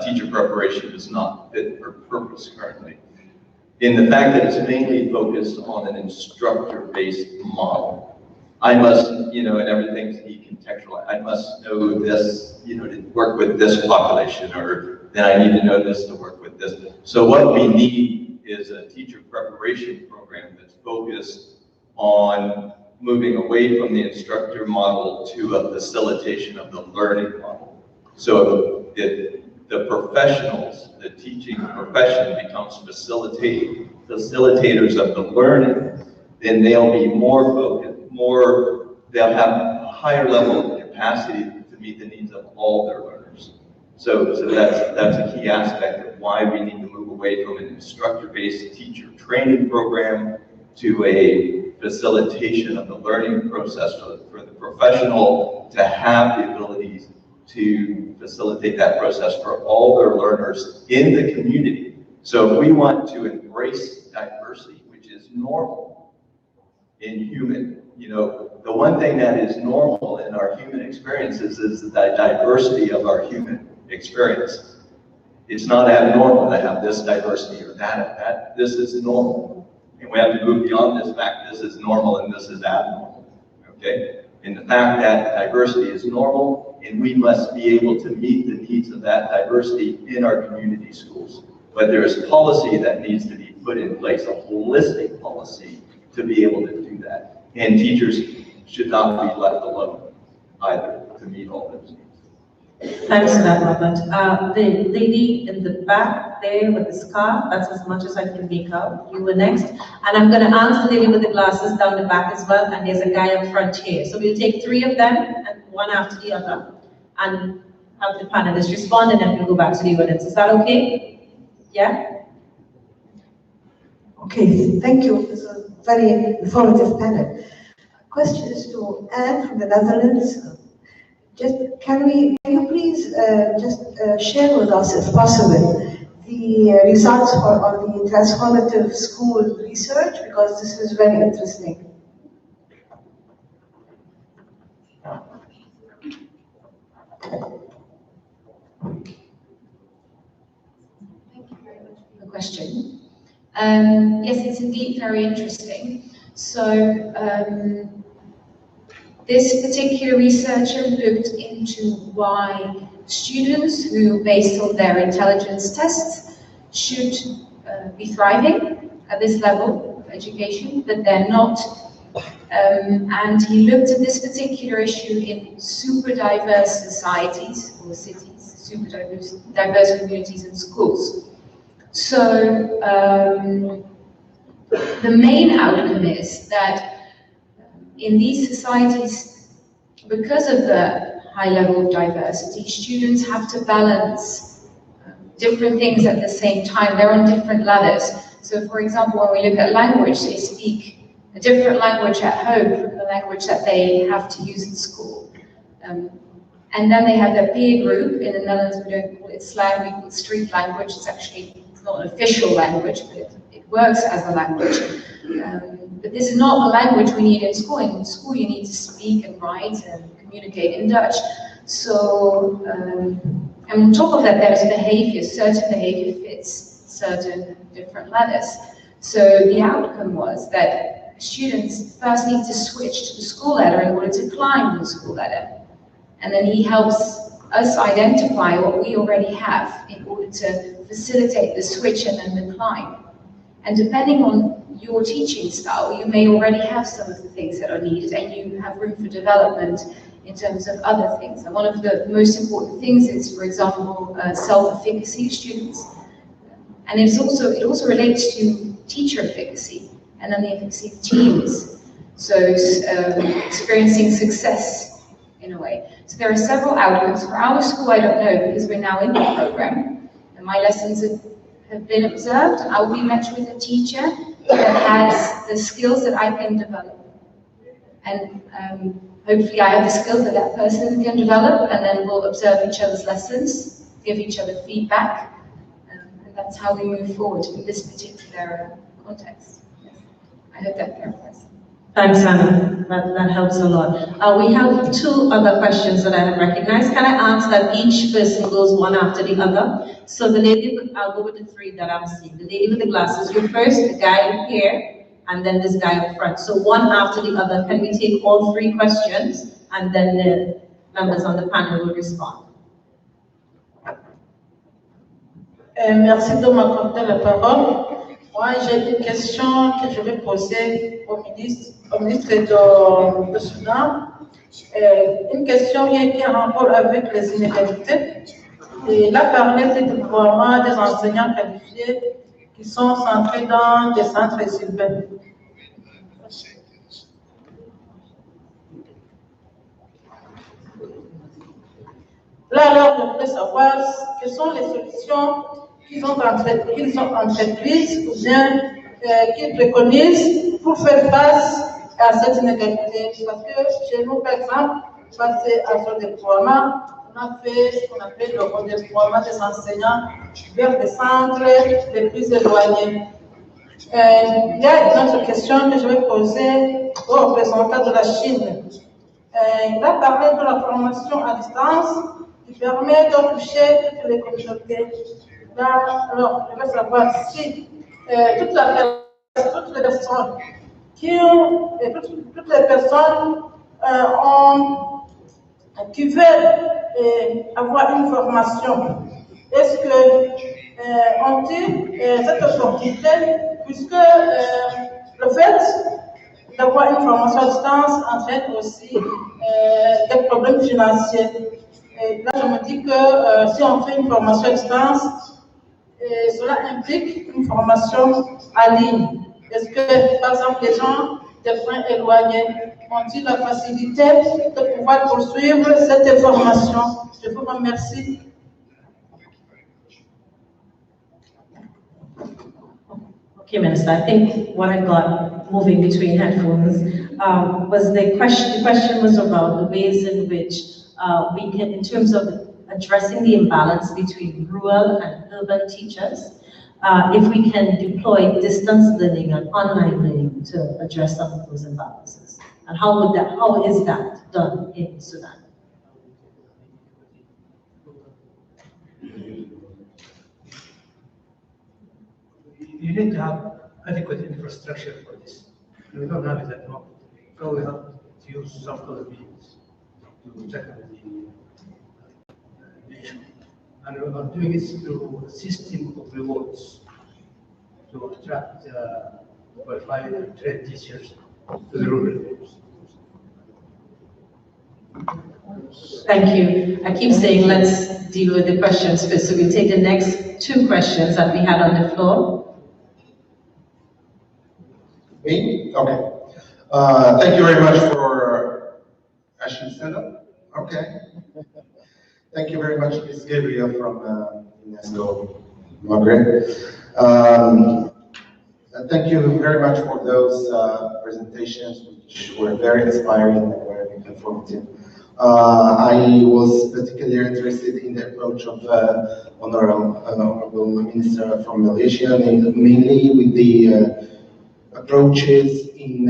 teacher preparation is not fit for purpose currently. In the fact that it's mainly focused on an instructor-based model. I must, and everything to be contextualized. I must know this, to work with this population, or then I need to know this to work with this. So what we need is a teacher preparation program that's focused on moving away from the instructor model to a facilitation of the learning model. So if the professionals, the teaching profession becomes facilitators of the learning, then they'll be more focused, they'll have a higher level of capacity to meet the needs of all their learners. So that's a key aspect of why we need to move away from an instructor-based teacher training program to a facilitation of the learning process for the professional to have the abilities to facilitate that process for all their learners in the community. So if we want to embrace diversity, which is normal in human, the one thing that is normal in our human experiences is the diversity of our human experience. It's not abnormal to have this diversity or that. This is normal. And we have to move beyond this fact. This is normal and this is abnormal. Okay? And the fact that diversity is normal, and we must be able to meet the needs of that diversity in our community schools. But there is policy that needs to be put in place, a holistic policy to be able to do that. And teachers should not be left alone either to meet all those needs. Thanks for that, Robert. The lady in the back there with the scarf, that's as much as I can make out. You were next. And I'm going to ask the lady with the glasses down the back as well, and there's a guy up front here. So we'll take three of them, and one after the other, and have the panelists respond, and then we'll go back to the audience. Is that okay? Yeah? Okay, thank you. It's a very informative panel. Question is to Anne from the Netherlands. Can you please share with us, if possible, the results of the transformative school research, because this is very interesting. Thank you very much for the question. Yes, it's indeed very interesting. So this particular researcher looked into why students who, based on their intelligence tests, should be thriving at this level of education, but they're not. And he looked at this particular issue in super diverse societies or cities, super diverse communities and schools. So the main outcome is that in these societies, because of the high level of diversity, students have to balance different things at the same time. They're on different ladders. So for example, when we look at language, they speak a different language at home from the language that they have to use in school. And then they have their peer group. In the Netherlands, we don't call it slang, we call it street language. It's not an official language, but it works as a language. But this is not the language we need in school. In school, you need to speak and write and communicate in Dutch. So, and on top of that, there's behavior. Certain behavior fits certain different ladders. So the outcome was that students first need to switch to the school ladder in order to climb the school ladder. And then he helps us identify what we already have in order to facilitate the switch and then the climb. And depending on your teaching style, you may already have some of the things that are needed, and you have room for development in terms of other things. And one of the most important things is, for example, self-efficacy of students. And it also relates to teacher efficacy, and then the efficacy of teams. So experiencing success in a way. So there are several outcomes. For our school, I don't know, because we're now in the program, and my lessons have been observed. I will be matched with a teacher that has the skills that I can develop. And hopefully I have the skills that that person can develop, and then we'll observe each other's lessons, give each other feedback, and that's how we move forward in this particular context. Yes. I hope that clarifies. Thanks, Anna. That helps a lot. We have two other questions that I have recognized. Can I ask that each person goes one after the other? So the lady, I'll go with the three that I'm seeing. The lady with the glasses, you first, the guy here, and then this guy up front. So one after the other. Can we take all three questions, and then the members on the panel will respond? Merci de m'accorder la parole. Moi, j'ai une question que je vais poser au ministre de Soudan. Une question qui est en rapport avec les inégalités. Et il a parlé du déploiement des enseignants qualifiés qui sont centrés dans des centres urbains. Là, alors, je voudrais savoir quelles sont les solutions qu'ils ont entreprises ou bien qu'ils préconisent pour faire face à cette inégalité. Parce que chez nous, par exemple, face à ce déploiement, on a fait ce qu'on appelle le redéploiement des enseignants vers des centres les plus éloignés. Il y a une autre question que je vais poser au représentant de la Chine. Il a parlé de la formation à distance qui permet de toucher toutes les communautés. Là, alors, je veux savoir si toutes les personnes qui veulent avoir une formation, est-ce que ont-ils cette opportunité, puisque le fait d'avoir une formation à distance entraîne aussi des problèmes financiers. Et là, je me dis que si on fait une formation à distance, cela implique une formation en ligne. Est-ce que, par exemple, les gens des points éloignés ont-ils la facilité de pouvoir poursuivre cette formation? Je vous remercie. Okay, Minister, I think what I got moving between headphones was the question. The question was about the ways in which we can, in terms of addressing the imbalance between rural and urban teachers, if we can deploy distance learning and online learning to address some of those imbalances. And how is that done in Sudan? You need to have adequate infrastructure for this. We don't have it at the moment. So we have to use some other means to tackle the issue. And we are doing it through a system of rewards to attract qualified and trained teachers to the rural areas. Thank you. I keep saying let's deal with the questions first. So we'll take the next two questions that we had on the floor. Me? Okay. Thank you very much for Ashley stand up. Okay. Thank you very much, Ms. Gabriel from UNESCO Maghreb. Thank you very much for those presentations, which were very inspiring and very informative. I was particularly interested in the approach of Honorable Minister from Malaysia, mainly with the approaches in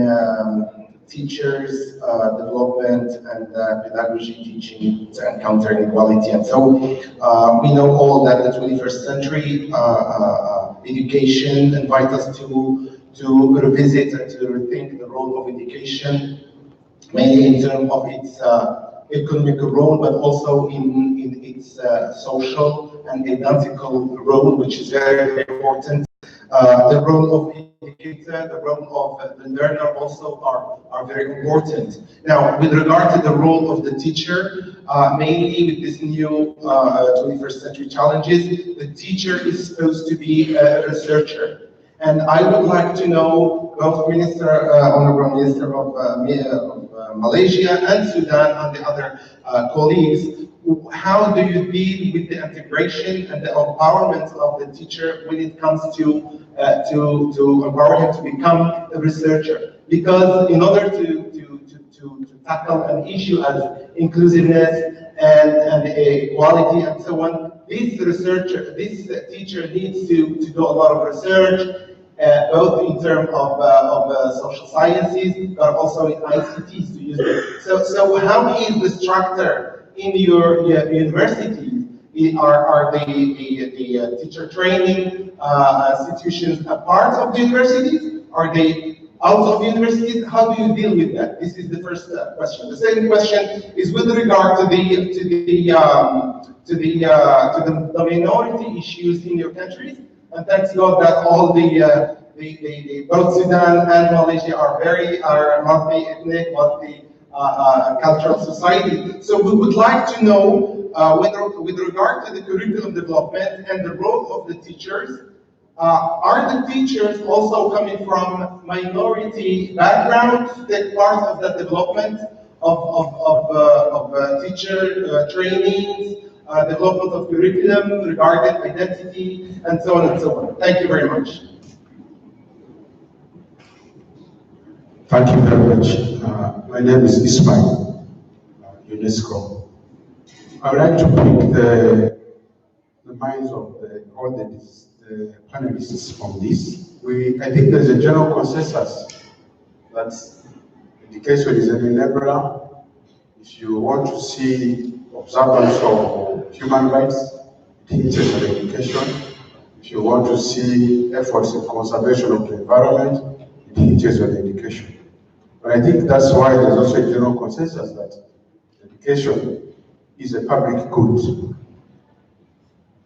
teachers development and pedagogy teaching and counter inequality. And so we know all that the 21st century education invites us to revisit and to rethink the role of education, mainly in terms of its economic role, but also in its social and identical role, which is very, very important. The role of educator, the role of the learner also are very important. Now, with regard to the role of the teacher, mainly with this new 21st century challenges, the teacher is supposed to be a researcher. And I would like to know, both Honorable Minister of Malaysia and Sudan and the other colleagues. How do you deal with the integration and the empowerment of the teacher when it comes to empower him to become a researcher? Because in order to tackle an issue as inclusiveness and equality and so on, this teacher needs to do a lot of research, both in terms of social sciences, but also in ICTs to use it. So how is the structure in your universities? Are the teacher training institutions a part of the universities? Are they out of universities? How do you deal with that? This is the first question. The second question is with regard to the minority issues in your countries. And thanks God that all both Sudan and Malaysia are multi-ethnic, multi-cultural society. So we would like to know, with regard to the curriculum development and the role of the teachers, are the teachers also coming from minority backgrounds that part of the development of teacher trainings, development of curriculum regarding identity, and so on and so on? Thank you very much. Thank you very much. My name is Ismail, UNESCO. I would like to pick the minds of all the panelists from this. I think there's a general consensus that education is an enabler. If you want to see observance of human rights, it hinges on education. If you want to see efforts in conservation of the environment, it hinges on education. But I think that's why there's also a general consensus that education is a public good.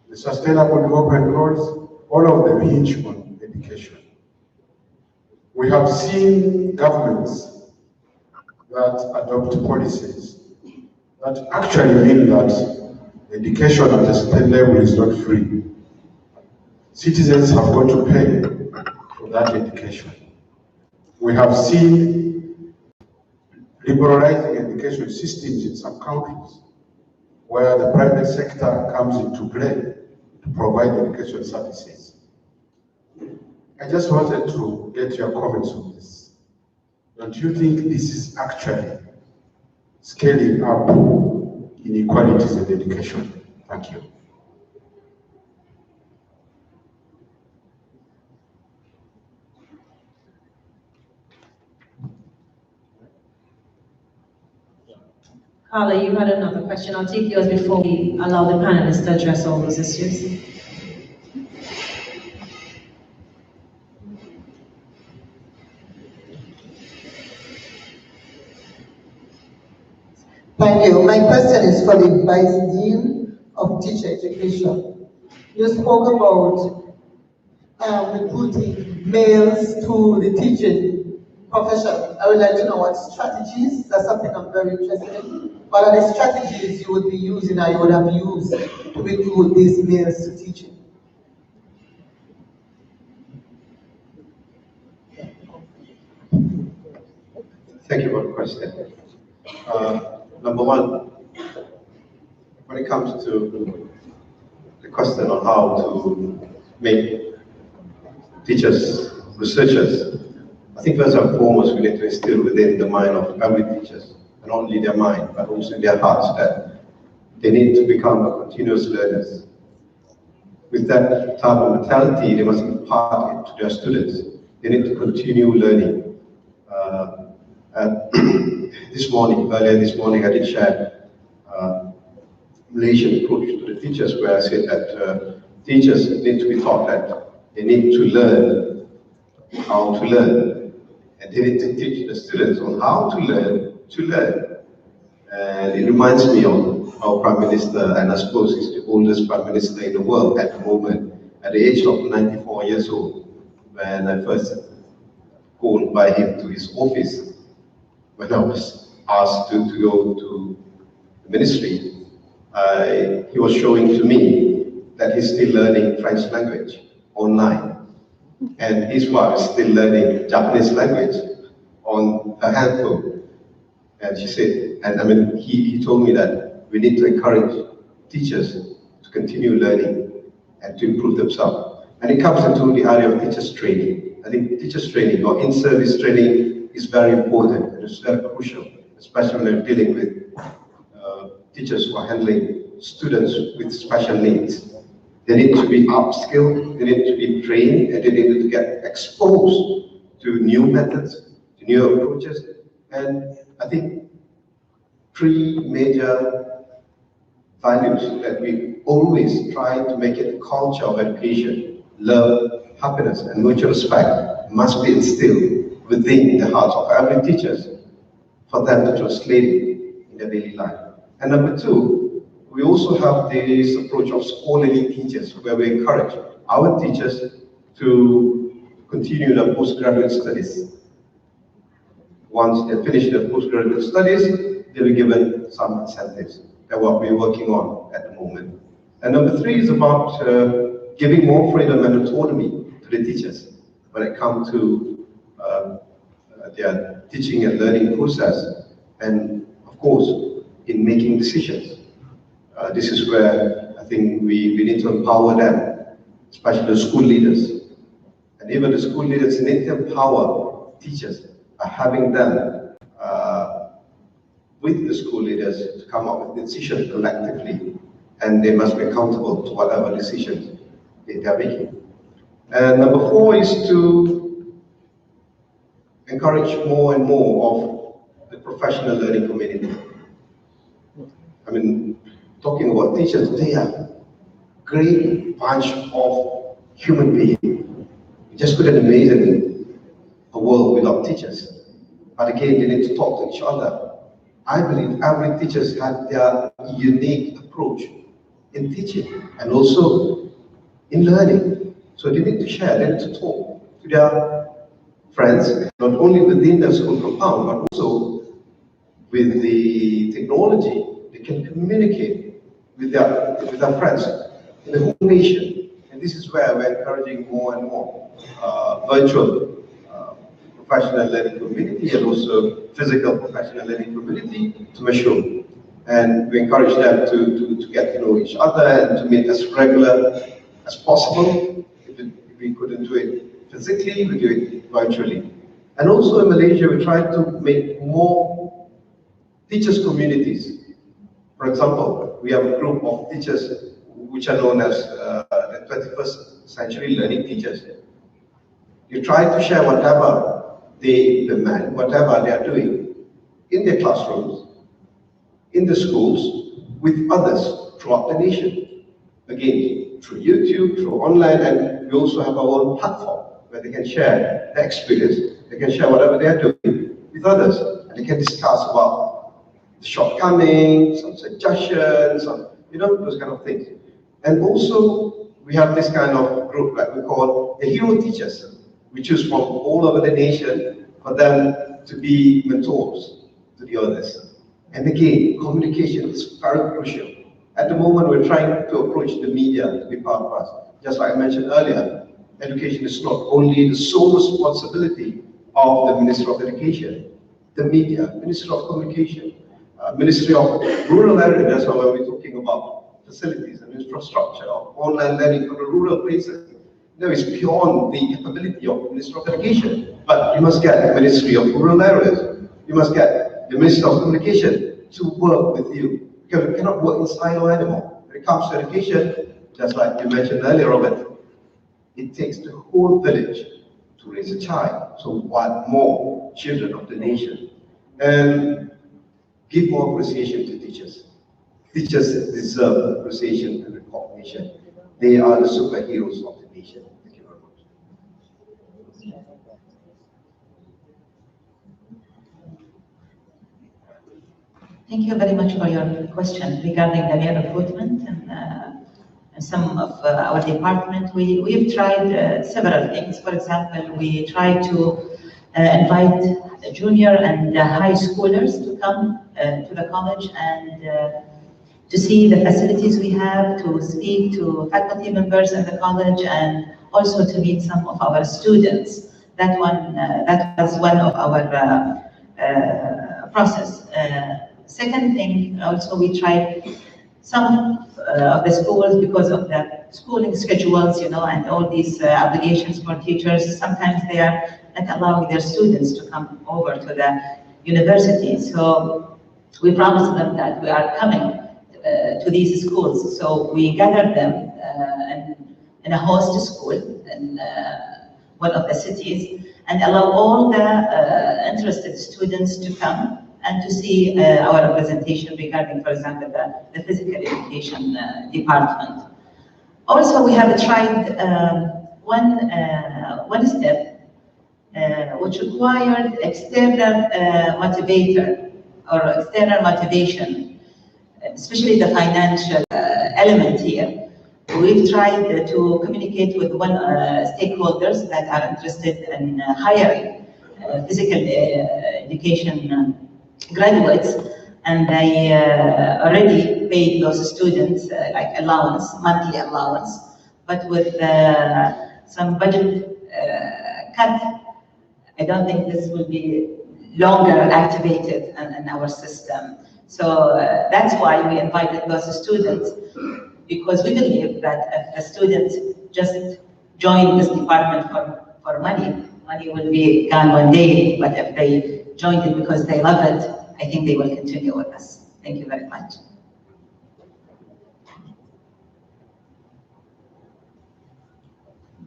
The Sustainable Development Goals, all of them hinge on education. We have seen governments that adopt policies that actually mean that education at a state level is not free. Citizens have got to pay for that education. We have seen liberalizing education systems in some countries where the private sector comes into play to provide education services. I just wanted to get your comments on this. Don't you think this is actually scaling up inequalities in education? Thank you. Carla, you had another question. I'll take yours before we allow the panelists to address all those issues. Thank you. My question is for the Vice Dean of Teacher Education. You spoke about recruiting males to the teaching profession. I would like to know what strategies, that's something I'm very interested in. What are the strategies you would be using or you would have used to recruit these males to teaching? Thank you for the question. Number one, when it comes to the question on how to make teachers, researchers, I think first and foremost we need to instill within the mind of every teacher, and not only their mind, but also their hearts, that they need to become continuous learners. With that type of mentality, they must impart it to their students. They need to continue learning. Earlier this morning, I did share Malaysian approach to the teachers, where I said that teachers need to be taught that they need to learn how to learn, and they need to teach the students on how to learn to learn. And it reminds me of our Prime Minister, and I suppose he's the oldest Prime Minister in the world at the moment, at the age of 94 years old, when I first called by him to his office. When I was asked to go to the ministry, he was showing to me that he's still learning French language online, and his wife is still learning Japanese language on her handphone. And she said, and I mean, he told me that we need to encourage teachers to continue learning and to improve themselves. And it comes into the area of teachers training. I think teachers training or in-service training is very important and it's very crucial, especially when they're dealing with teachers who are handling students with special needs. They need to be upskilled, they need to be trained, and they need to get exposed to new methods, to new approaches. And I think three major values that we always try to make it a culture of education: love, happiness, and mutual respect must be instilled within the hearts of every teacher for them to translate it in their daily life. And number two, we also have this approach of scholarly teachers, where we encourage our teachers to continue their postgraduate studies. Once they finish their postgraduate studies, they'll be given some incentives. That's what we're working on at the moment. And number three is about giving more freedom and autonomy to the teachers when it comes to their teaching and learning process. And of course, in making decisions. This is where I think we need to empower them, especially the school leaders. And even the school leaders need to empower teachers by having them with the school leaders to come up with decisions collectively, and they must be accountable to whatever decisions they are making. And number four is to encourage more and more of the professional learning community. I mean, talking about teachers, they are a great bunch of human beings. You just couldn't imagine a world without teachers. But again, they need to talk to each other. I believe every teacher has their unique approach in teaching and also in learning. So they need to share, they need to talk to their friends, not only within the school compound, but also with the technology. They can communicate with their friends in the whole nation. And this is where we're encouraging more and more virtual professional learning community and also physical professional learning community to mature. And we encourage them to get to know each other and to meet as regular as possible. If we couldn't do it physically, we do it virtually. And also in Malaysia, we try to make more teachers' communities. For example, we have a group of teachers which are known as the 21st century learning teachers. You try to share whatever they demand, whatever they are doing in their classrooms, in the schools, with others throughout the nation. Again, through YouTube, through online, and we also have our own platform where they can share their experience, they can share whatever they are doing with others, and they can discuss about the shortcomings, some suggestions, some, those kind of things. And also, we have this kind of group that we call the hero teachers. We choose from all over the nation for them to be mentors to the others. And again, communication is very crucial. At the moment, we're trying to approach the media to be part of us. Just like I mentioned earlier, education is not only the sole responsibility of the Minister of Education, the media, Minister of Communication, Ministry of Rural Area, that's why we're talking about facilities and infrastructure, of online learning for the rural places. No, it's beyond the capability of the Minister of Education. But you must get the Ministry of Rural Areas. You must get the Minister of Communication to work with you. Because we cannot work in silo anymore. When it comes to education, just like you mentioned earlier, Robert, it takes the whole village to raise a child. So what more children of the nation? And give more appreciation to teachers. Teachers deserve appreciation and recognition. They are the superheroes of the nation. Thank you very much. Thank you very much for your question regarding the new recruitment and some of our department. We've tried several things. For example, we try to invite junior and high schoolers to come to the college and to see the facilities we have, to speak to faculty members in the college, and also to meet some of our students. That was one of our process. Second thing, also we tried some of the schools, because of the schooling schedules, and all these obligations for teachers, sometimes they are not allowing their students to come over to the university. So we promised them that we are coming to these schools. So we gathered them in a host school in one of the cities, and allow all the interested students to come and to see our representation regarding, for example, the physical education department. Also, we have tried one step which required external motivator or external motivation, especially the financial element here. We've tried to communicate with one stakeholders that are interested in hiring physical education graduates, and they already paid those students like allowance, monthly allowance, but with some budget cut, I don't think this will be longer activated in our system. So that's why we invited those students, because we believe that if the students just join this department for money will be gone one day, but if they joined it because they love it, I think they will continue with us. Thank you very much.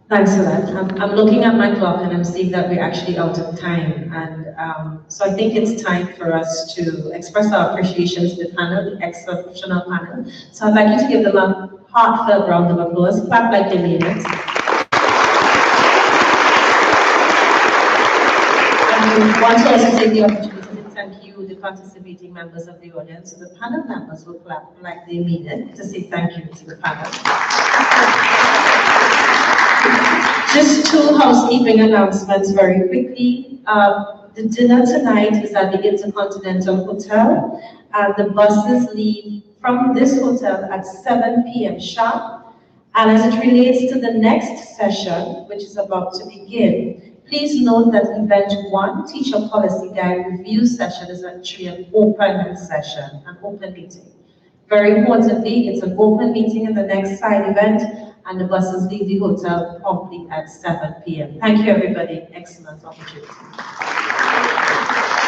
Thanks for that. I'm looking at my clock and I'm seeing that we're actually out of time. And so I think it's time for us to express our appreciation to the panel, the exceptional panel. So I'd like you to give them a heartfelt round of applause. Clap like you mean it. And we want to also take the opportunity to thank you, the participating members of the audience. So the panel members will clap like they mean it to say thank you to the panel. Just two housekeeping announcements very quickly. The dinner tonight is at the Intercontinental Hotel, and the buses leave from this hotel at 7 p.m. sharp. And as it relates to the next session, which is about to begin, please note that event 1, Teacher Policy Guide Review session, is actually an open session, an open meeting. Very importantly, it's an open meeting in the next side event, and the buses leave the hotel promptly at 7 p.m. Thank you, everybody. Excellent opportunity.